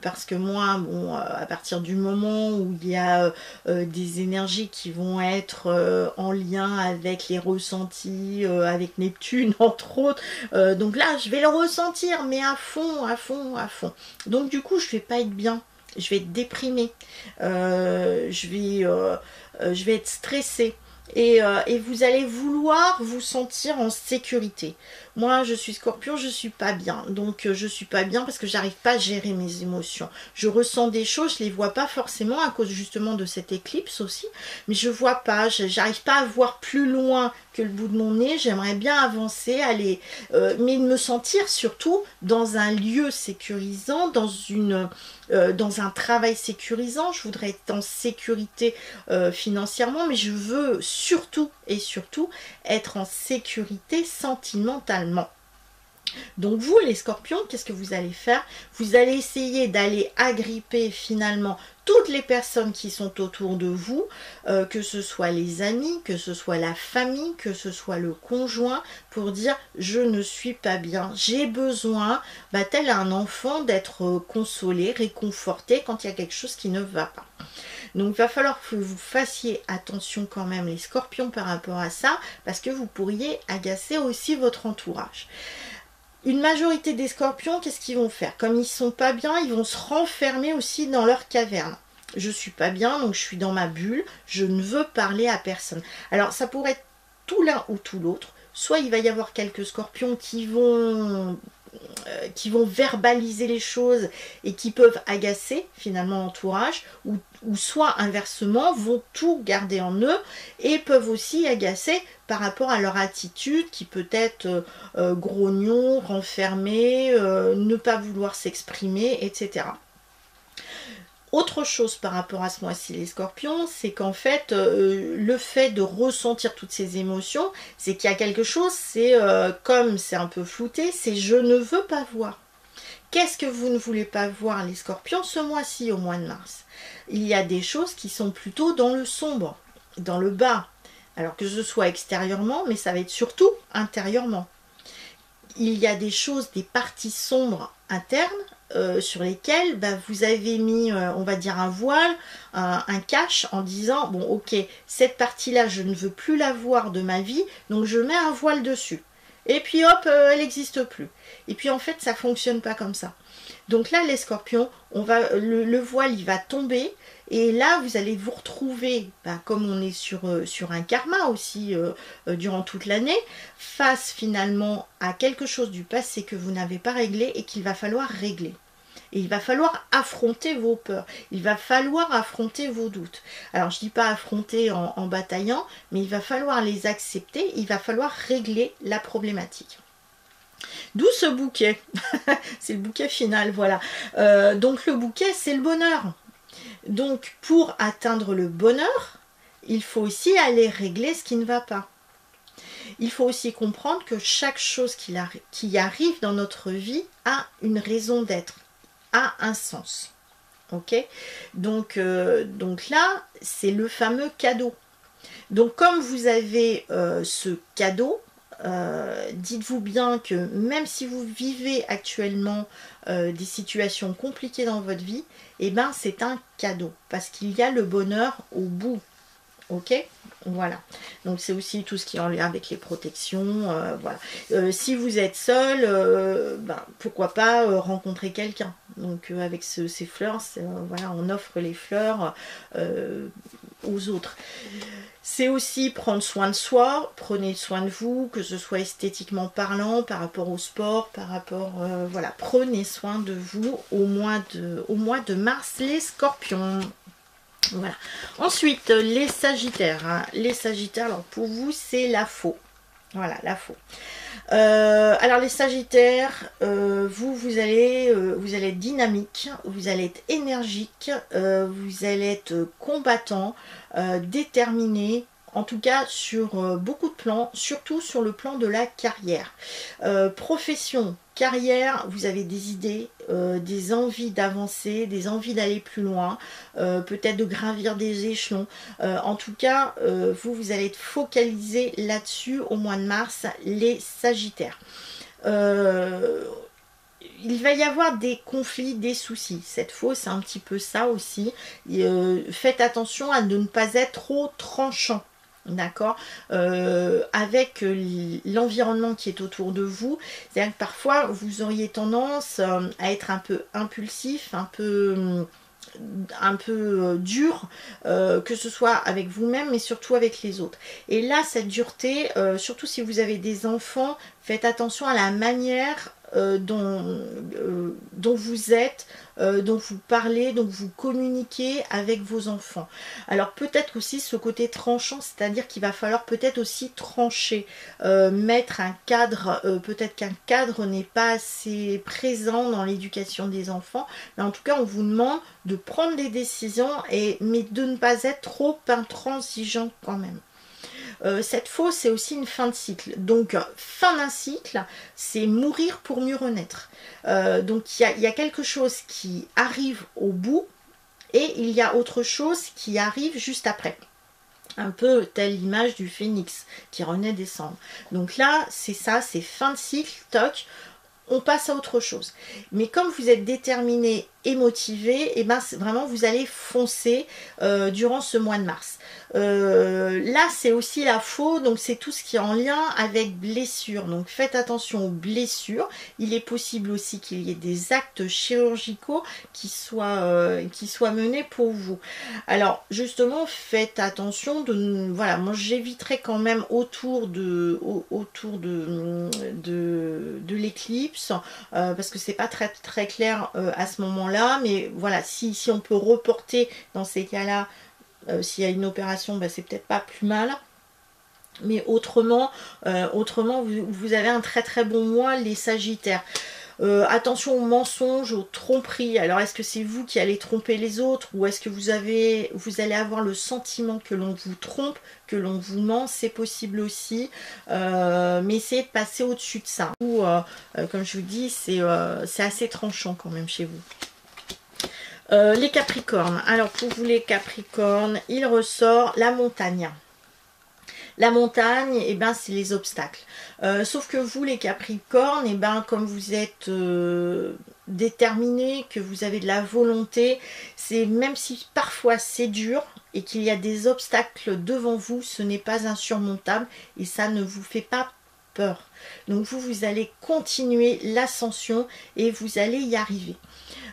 parce que moi bon à partir du moment où il y a des énergies qui vont être en lien avec les ressentis, avec Neptune entre autres, donc là je vais le ressentir mais à fond. Donc du coup je vais pas être bien, je vais être déprimée, je vais être stressée. et vous allez vouloir vous sentir en sécurité. Moi, je suis Scorpion, je suis pas bien. Donc, je suis pas bien parce que j'arrive pas à gérer mes émotions. Je ressens des choses, je les vois pas forcément à cause justement de cette éclipse aussi. Mais je vois pas, j'arrive pas à voir plus loin que le bout de mon nez. J'aimerais bien avancer, aller, mais me sentir surtout dans un lieu sécurisant, dans un travail sécurisant. Je voudrais être en sécurité financièrement, mais je veux surtout et surtout être en sécurité sentimentalement. Donc vous les scorpions, qu'est-ce que vous allez faire? Vous allez essayer d'aller agripper finalement toutes les personnes qui sont autour de vous, que ce soit les amis, que ce soit la famille, que ce soit le conjoint, pour dire je ne suis pas bien, j'ai besoin, tel un enfant, d'être consolé, réconforté quand il y a quelque chose qui ne va pas. Donc il va falloir que vous fassiez attention quand même les scorpions par rapport à ça, parce que vous pourriez agacer aussi votre entourage. Une majorité des scorpions, qu'est-ce qu'ils vont faire? Comme ils ne sont pas bien, ils vont se renfermer aussi dans leur caverne. Je suis pas bien, donc je suis dans ma bulle, je ne veux parler à personne. Alors ça pourrait être tout l'un ou tout l'autre. Soit il va y avoir quelques scorpions qui vont verbaliser les choses et qui peuvent agacer finalement l'entourage, ou soit inversement vont tout garder en eux et peuvent aussi agacer par rapport à leur attitude qui peut être grognon, renfermé, ne pas vouloir s'exprimer, etc. Autre chose par rapport à ce mois-ci les scorpions, c'est qu'en fait, le fait de ressentir toutes ces émotions, c'est qu'il y a quelque chose, c'est comme c'est un peu flouté, c'est je ne veux pas voir. Qu'est-ce que vous ne voulez pas voir les scorpions ce mois-ci, au mois de mars? Il y a des choses qui sont plutôt dans le sombre, dans le bas. Alors que ce soit extérieurement, mais ça va être surtout intérieurement. Il y a des choses, des parties sombres internes, sur lesquelles vous avez mis, on va dire, un voile, un cache, en disant, bon ok, cette partie-là, je ne veux plus la voir de ma vie, donc je mets un voile dessus. Et puis hop, elle n'existe plus. Et puis en fait, ça ne fonctionne pas comme ça. Donc là, les scorpions, le voile, il va tomber. Et là, vous allez vous retrouver, comme on est sur un karma aussi durant toute l'année, face finalement à quelque chose du passé que vous n'avez pas réglé et qu'il va falloir régler. Et il va falloir affronter vos peurs, il va falloir affronter vos doutes. Alors je ne dis pas affronter en bataillant, mais il va falloir les accepter, il va falloir régler la problématique. D'où ce bouquet, c'est le bouquet final, voilà. Donc le bouquet, c'est le bonheur. Donc pour atteindre le bonheur, il faut aussi aller régler ce qui ne va pas. Il faut aussi comprendre que chaque chose qui arrive dans notre vie a une raison d'être, a un sens. Ok, donc là, c'est le fameux cadeau. Donc comme vous avez ce cadeau, dites-vous bien que même si vous vivez actuellement des situations compliquées dans votre vie, eh ben c'est un cadeau parce qu'il y a le bonheur au bout. Ok, voilà. Donc c'est aussi tout ce qui est en lien avec les protections. Voilà. Si vous êtes seul, pourquoi pas rencontrer quelqu'un. Donc avec ces fleurs, voilà, on offre les fleurs aux autres. C'est aussi prendre soin de soi, prenez soin de vous, que ce soit esthétiquement parlant, par rapport au sport, par rapport, voilà, prenez soin de vous au mois de mars, les scorpions. Voilà. Ensuite, les sagittaires. Hein. Les sagittaires, alors pour vous, c'est la faux. Voilà, la faux. Alors les sagittaires, vous allez être dynamique, vous allez être énergique, vous allez être combattant, déterminé, en tout cas sur beaucoup de plans, surtout sur le plan de la carrière. Profession, carrière, vous avez des idées, des envies d'avancer, des envies d'aller plus loin, peut-être de gravir des échelons. En tout cas, vous allez être focalisé là-dessus au mois de mars, les sagittaires. Il va y avoir des conflits, des soucis. Cette fois, c'est un petit peu ça aussi. Faites attention à ne pas être trop tranchant. D'accord, avec l'environnement qui est autour de vous. C'est-à-dire que parfois, vous auriez tendance à être un peu impulsif, un peu un peu dur, que ce soit avec vous-même mais surtout avec les autres. Et là cette dureté, surtout si vous avez des enfants, faites attention à la manière dont vous êtes, dont vous parlez, dont vous communiquez avec vos enfants. Alors peut-être aussi ce côté tranchant, c'est-à-dire qu'il va falloir peut-être aussi trancher, mettre un cadre, peut-être qu'un cadre n'est pas assez présent dans l'éducation des enfants, mais en tout cas on vous demande de prendre des décisions, mais de ne pas être trop intransigeant quand même. Cette faux, c'est aussi une fin de cycle. Donc, fin d'un cycle, c'est mourir pour mieux renaître. Donc, il y a quelque chose qui arrive au bout et il y a autre chose qui arrive juste après. Un peu telle l'image du phénix qui renaît des cendres. Donc là, c'est ça, c'est fin de cycle, toc. On passe à autre chose. Mais comme vous êtes déterminé et motivé, et ben vraiment vous allez foncer durant ce mois de mars. Là c'est aussi la faux, donc c'est tout ce qui est en lien avec blessure. Donc faites attention aux blessures. Il est possible aussi qu'il y ait des actes chirurgicaux qui soient menés pour vous. Alors justement faites attention de, voilà, moi j'éviterai quand même autour de l'éclipse, parce que c'est pas très très clair à ce moment-là, mais voilà, si on peut reporter dans ces cas-là, s'il y a une opération, bah, c'est peut-être pas plus mal. Mais autrement, vous avez un très très bon mois, les Sagittaires. Attention aux mensonges, aux tromperies. Alors est-ce que c'est vous qui allez tromper les autres, ou est-ce que vous allez avoir le sentiment que l'on vous trompe, que l'on vous ment? C'est possible aussi, mais essayez de passer au-dessus de ça. Ou, comme je vous dis, c'est assez tranchant quand même chez vous. Les Capricornes. Alors pour vous les Capricornes, il ressort la montagne. La montagne, et ben, c'est les obstacles. Sauf que vous, les Capricornes, et ben, comme vous êtes déterminés, que vous avez de la volonté, c'est même si parfois c'est dur et qu'il y a des obstacles devant vous, ce n'est pas insurmontable et ça ne vous fait pas peur. Donc vous allez continuer l'ascension et vous allez y arriver.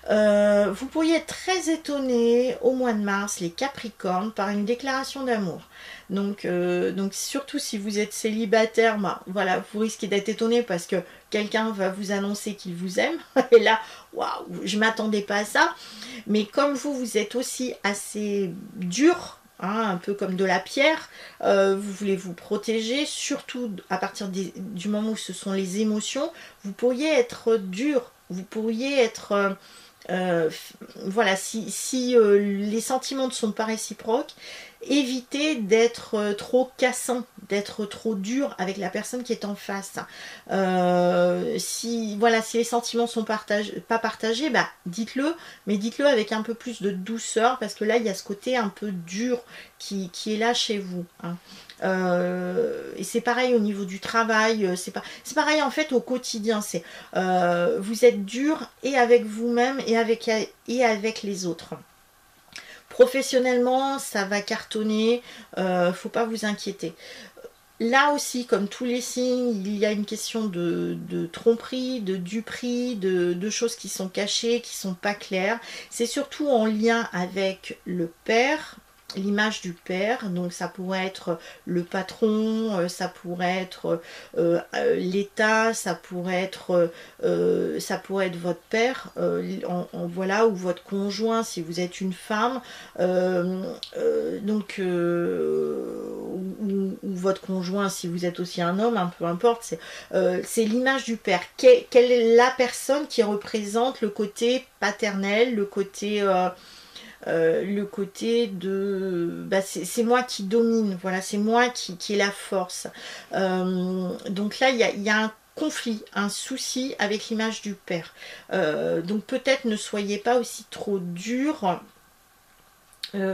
Vous pourriez être très étonné au mois de mars, les Capricornes, par une déclaration d'amour. Donc surtout si vous êtes célibataire, bah, voilà, vous risquez d'être étonné parce que quelqu'un va vous annoncer qu'il vous aime. Et là, waouh, je ne m'attendais pas à ça. Mais comme vous êtes aussi assez dur, hein, un peu comme de la pierre, vous voulez vous protéger, surtout à partir du moment où ce sont les émotions, vous pourriez être dur, vous pourriez être... voilà, si les sentiments ne sont pas réciproques, évitez d'être trop cassant, d'être trop dur avec la personne qui est en face. Si les sentiments sont pas partagés, bah, dites-le, mais dites-le avec un peu plus de douceur, parce que là il y a ce côté un peu dur qui est là chez vous, hein. Et c'est pareil au niveau du travail, c'est pareil en fait au quotidien, vous êtes dur et avec vous-même et avec les autres. Professionnellement, ça va cartonner, faut pas vous inquiéter. Là aussi, comme tous les signes, il y a une question de tromperie, de duperie, de choses qui sont cachées, qui sont pas claires. C'est surtout en lien avec le père, l'image du père, donc ça pourrait être le patron, ça pourrait être l'État, ça pourrait être votre père, voilà, ou votre conjoint si vous êtes une femme, ou votre conjoint si vous êtes aussi un homme, hein, peu importe, c'est l'image du père. Quelle est la personne qui représente le côté paternel, le côté de bah, c'est moi qui domine, voilà, c'est moi qui ai la force. Donc là il y a un conflit, un souci avec l'image du père. Donc peut-être ne soyez pas aussi trop dur,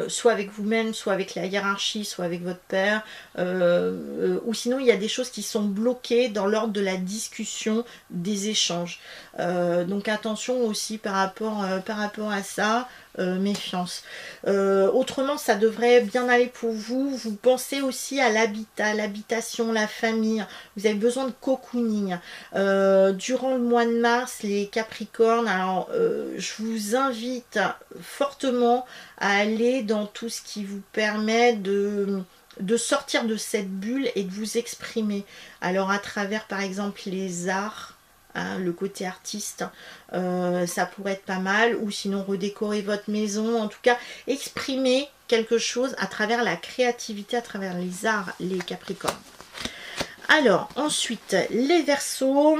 soit avec vous-même, soit avec la hiérarchie, soit avec votre père, ou sinon il y a des choses qui sont bloquées dans l'ordre de la discussion, des échanges. Donc attention aussi par rapport à ça. méfiance. Autrement, ça devrait bien aller pour vous. Vous pensez aussi à l'habitat, l'habitation, la famille. Vous avez besoin de cocooning. Durant le mois de mars, les Capricornes, alors je vous invite fortement à aller dans tout ce qui vous permet de sortir de cette bulle et de vous exprimer. Alors à travers par exemple les arts, hein, le côté artiste, ça pourrait être pas mal, ou sinon redécorer votre maison, en tout cas exprimer quelque chose à travers la créativité, à travers les arts, les Capricornes. Alors ensuite les Verseaux,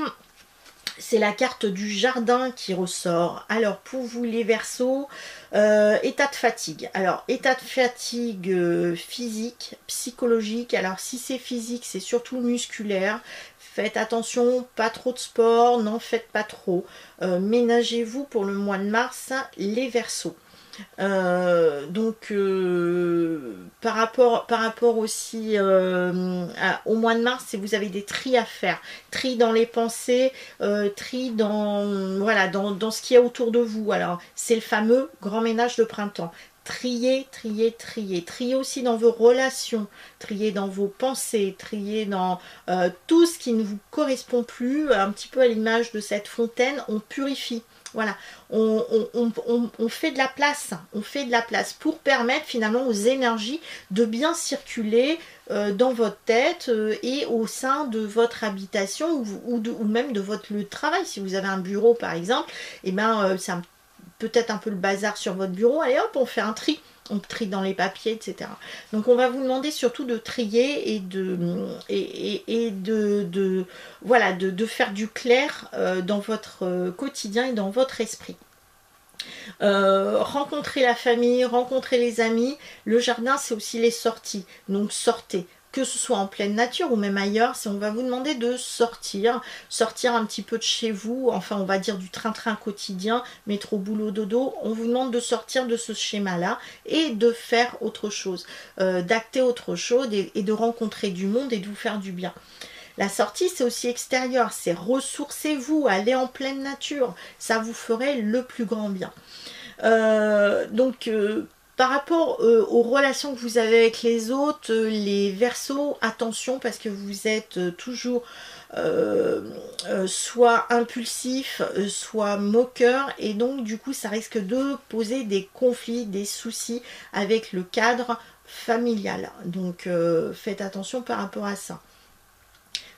c'est la carte du jardin qui ressort. Alors pour vous les Verseaux, état de fatigue. Alors état de fatigue physique, psychologique. Alors si c'est physique, c'est surtout musculaire. Faites attention, pas trop de sport, n'en faites pas trop. Ménagez-vous pour le mois de mars les Verseaux. Par rapport aussi au mois de mars, si vous avez des tris à faire, tri dans les pensées, tri dans, voilà, dans ce qu'il y a autour de vous. Alors c'est le fameux grand ménage de printemps. Trier, trier, trier. Trier aussi dans vos relations, trier dans vos pensées, trier dans tout ce qui ne vous correspond plus, un petit peu à l'image de cette fontaine, on purifie. Voilà, on fait de la place, on fait de la place pour permettre finalement aux énergies de bien circuler dans votre tête et au sein de votre habitation ou même de votre lieu de travail. Si vous avez un bureau par exemple, et ben c'est peut-être un peu le bazar sur votre bureau, allez hop, on fait un tri. On trie dans les papiers, etc. Donc on va vous demander surtout de trier et de faire du clair dans votre quotidien et dans votre esprit. Rencontrer la famille, rencontrer les amis. Le jardin, c'est aussi les sorties. Donc sortez. Que ce soit en pleine nature ou même ailleurs, si on va vous demander de sortir un petit peu de chez vous, enfin on va dire du train-train quotidien, métro, boulot, dodo, on vous demande de sortir de ce schéma-là et de faire autre chose, d'acter autre chose et de rencontrer du monde et de vous faire du bien. La sortie, c'est aussi extérieur, c'est ressourcez-vous, allez en pleine nature, ça vous ferait le plus grand bien. Par rapport aux relations que vous avez avec les autres, les Verseaux, attention parce que vous êtes toujours soit impulsif, soit moqueur et donc du coup ça risque de poser des conflits, des soucis avec le cadre familial. Donc faites attention par rapport à ça.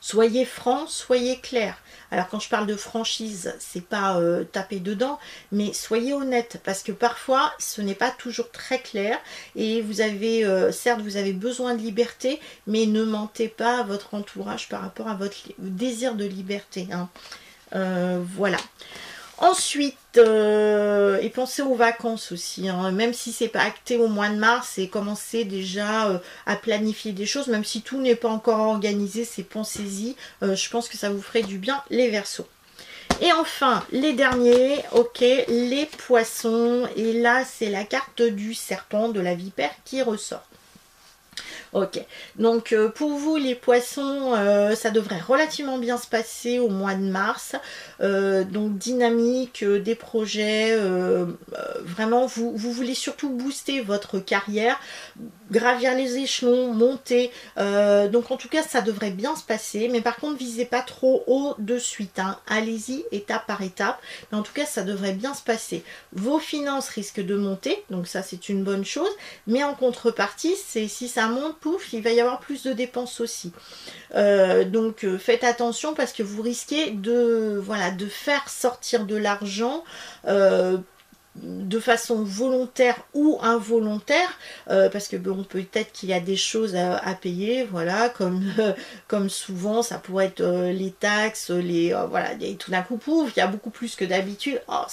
Soyez franc, soyez clair. Alors quand je parle de franchise, c'est pas taper dedans, mais soyez honnête parce que parfois ce n'est pas toujours très clair et vous avez, certes vous avez besoin de liberté, mais ne mentez pas à votre entourage par rapport à votre désir de liberté. Hein. Voilà. Ensuite, et pensez aux vacances aussi, hein. Même si c'est pas acté au mois de mars, et commencez déjà à planifier des choses, même si tout n'est pas encore organisé, c'est pensez-y, je pense que ça vous ferait du bien les Verseaux. Et enfin, les derniers, ok, les Poissons, et là c'est la carte du serpent, de la vipère qui ressort. Ok, donc pour vous les Poissons, ça devrait relativement bien se passer au mois de mars. Donc dynamique, des projets, vraiment vous voulez surtout booster votre carrière, gravir les échelons, monter. Donc en tout cas ça devrait bien se passer, mais par contre visez pas trop haut de suite. Hein. Allez-y étape par étape, mais en tout cas ça devrait bien se passer. Vos finances risquent de monter, donc ça c'est une bonne chose, mais en contrepartie, c'est si ça monte, pouf, il va y avoir plus de dépenses aussi. Donc faites attention parce que vous risquez de faire sortir de l'argent de façon volontaire ou involontaire, parce que bon, peut-être qu'il y a des choses à payer, voilà, comme souvent ça pourrait être les taxes, voilà, et tout d'un coup pouf, il y a beaucoup plus que d'habitude, oh,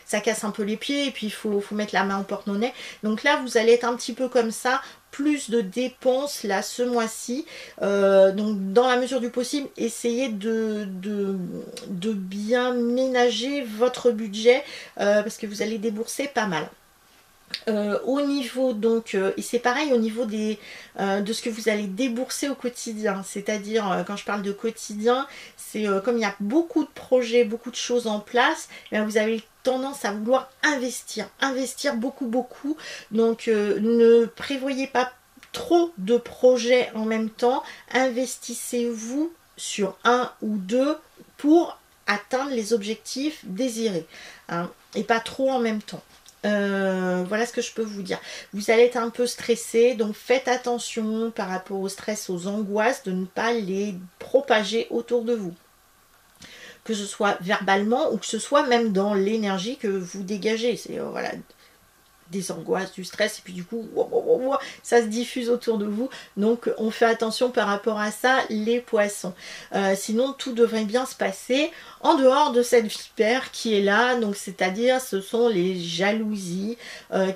ça casse un peu les pieds et puis il faut mettre la main au porte-monnaie. Donc là vous allez être un petit peu comme ça, plus de dépenses là ce mois-ci, donc dans la mesure du possible essayez de bien ménager votre budget parce que vous allez débourser pas mal. Au niveau donc, et c'est pareil au niveau des, de ce que vous allez débourser au quotidien, c'est-à-dire quand je parle de quotidien, c'est comme il y a beaucoup de projets, beaucoup de choses en place, eh bien, vous avez tendance à vouloir investir beaucoup, donc ne prévoyez pas trop de projets en même temps, investissez-vous sur un ou deux pour atteindre les objectifs désirés, hein, et pas trop en même temps. Voilà ce que je peux vous dire. Vous allez être un peu stressé, donc faites attention par rapport au stress, aux angoisses, de ne pas les propager autour de vous. Que ce soit verbalement ou que ce soit même dans l'énergie que vous dégagez. C'est voilà, des angoisses, du stress, et puis du coup, ça se diffuse autour de vous. Donc, on fait attention par rapport à ça, les poissons. Sinon, tout devrait bien se passer en dehors de cette vipère qui est là. Donc, c'est-à-dire, ce sont les jalousies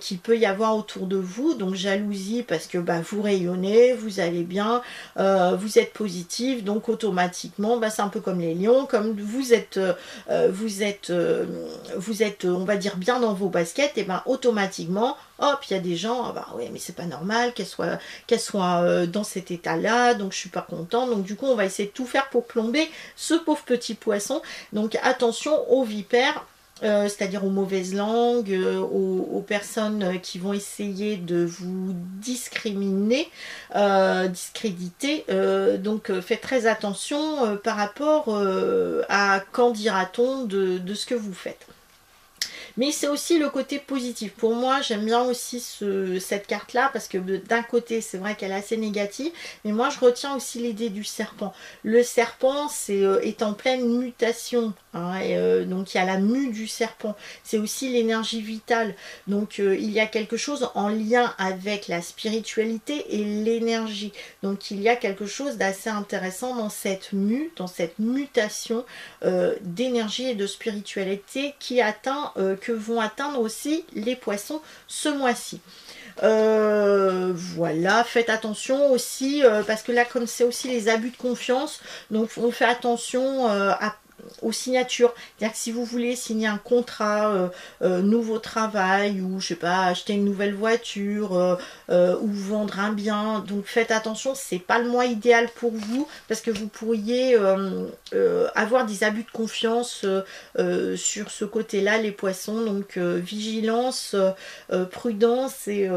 qu'il peut y avoir autour de vous. Donc, jalousie parce que bah, vous rayonnez, vous allez bien, vous êtes positif. Donc, automatiquement, bah, c'est un peu comme les lions, comme vous êtes, on va dire, bien dans vos baskets, et ben automatiquement, hop, il y a des gens, ah bah oui, mais c'est pas normal qu'elle soit dans cet état-là, donc je suis pas contente. Donc du coup, on va essayer de tout faire pour plomber ce pauvre petit poisson. Donc attention aux vipères. C'est-à-dire aux mauvaises langues, aux personnes qui vont essayer de vous discriminer, discréditer. Donc faites très attention par rapport à qu'en dira-t-on de ce que vous faites. Mais c'est aussi le côté positif. Pour moi, j'aime bien aussi cette carte-là, parce que d'un côté, c'est vrai qu'elle est assez négative, mais moi, je retiens aussi l'idée du serpent. Le serpent, est en pleine mutation, hein, et, donc il y a la mue du serpent. C'est aussi l'énergie vitale. Donc, il y a quelque chose en lien avec la spiritualité et l'énergie. Donc, il y a quelque chose d'assez intéressant dans cette mue, dans cette mutation d'énergie et de spiritualité qui atteint, que vont atteindre aussi les poissons ce mois-ci. Voilà, faites attention aussi, parce que là, comme c'est aussi les abus de confiance, donc on fait attention aux signatures. C'est-à-dire que si vous voulez signer un contrat, nouveau travail, ou je sais pas, acheter une nouvelle voiture, ou vendre un bien, donc faites attention, c'est pas le mois idéal pour vous, parce que vous pourriez avoir des abus de confiance sur ce côté-là, les poissons. Donc vigilance, prudence, et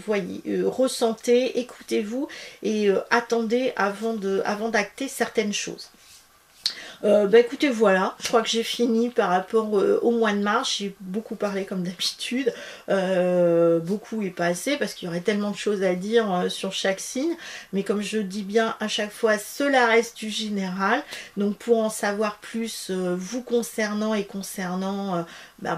voyez, ressentez, écoutez-vous, et attendez avant d'acter certaines choses. Bah écoutez, voilà, je crois que j'ai fini par rapport au mois de mars. J'ai beaucoup parlé comme d'habitude, beaucoup et pas assez, parce qu'il y aurait tellement de choses à dire sur chaque signe, mais comme je dis bien à chaque fois, cela reste du général. Donc pour en savoir plus vous concernant, et concernant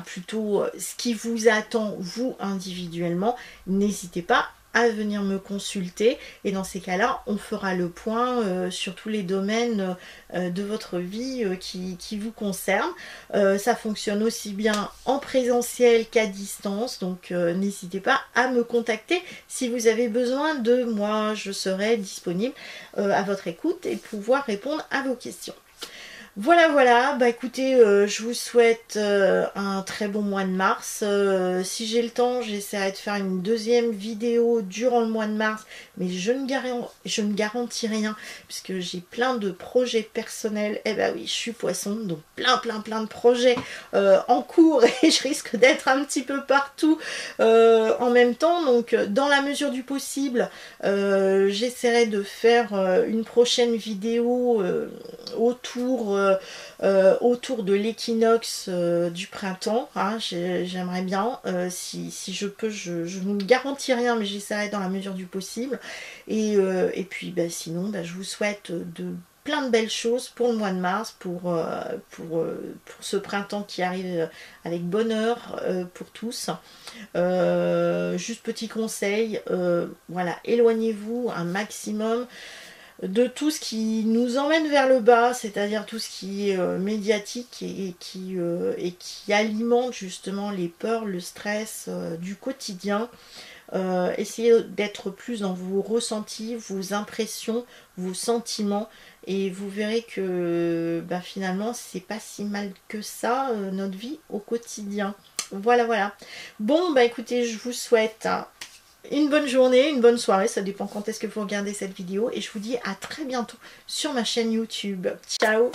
plutôt ce qui vous attend vous individuellement, n'hésitez pas à venir me consulter, et dans ces cas-là, on fera le point sur tous les domaines de votre vie qui vous concernent. Ça fonctionne aussi bien en présentiel qu'à distance, donc n'hésitez pas à me contacter si vous avez besoin de moi. Je serai disponible à votre écoute et pouvoir répondre à vos questions. Voilà, bah écoutez, je vous souhaite un très bon mois de mars. Si j'ai le temps, j'essaierai de faire une deuxième vidéo durant le mois de mars, mais je ne garantis rien, puisque j'ai plein de projets personnels. Eh ben oui, je suis poisson, donc plein de projets en cours, et je risque d'être un petit peu partout en même temps. Donc dans la mesure du possible, j'essaierai de faire une prochaine vidéo autour de l'équinoxe du printemps, hein. J'aimerais bien, si je peux, je ne me garantis rien, mais j'essaierai dans la mesure du possible. Et puis sinon, je vous souhaite plein de belles choses pour le mois de mars, pour ce printemps qui arrive avec bonheur pour tous. Juste petit conseil, voilà, éloignez-vous un maximum de tout ce qui nous emmène vers le bas, c'est-à-dire tout ce qui est médiatique, et qui alimente justement les peurs, le stress du quotidien. Essayez d'être plus dans vos ressentis, vos impressions, vos sentiments, et vous verrez que finalement c'est pas si mal que ça, notre vie au quotidien. Voilà, voilà. Bon, bah écoutez, je vous souhaite une bonne journée, une bonne soirée, ça dépend quand est-ce que vous regardez cette vidéo. Et je vous dis à très bientôt sur ma chaîne YouTube. Ciao!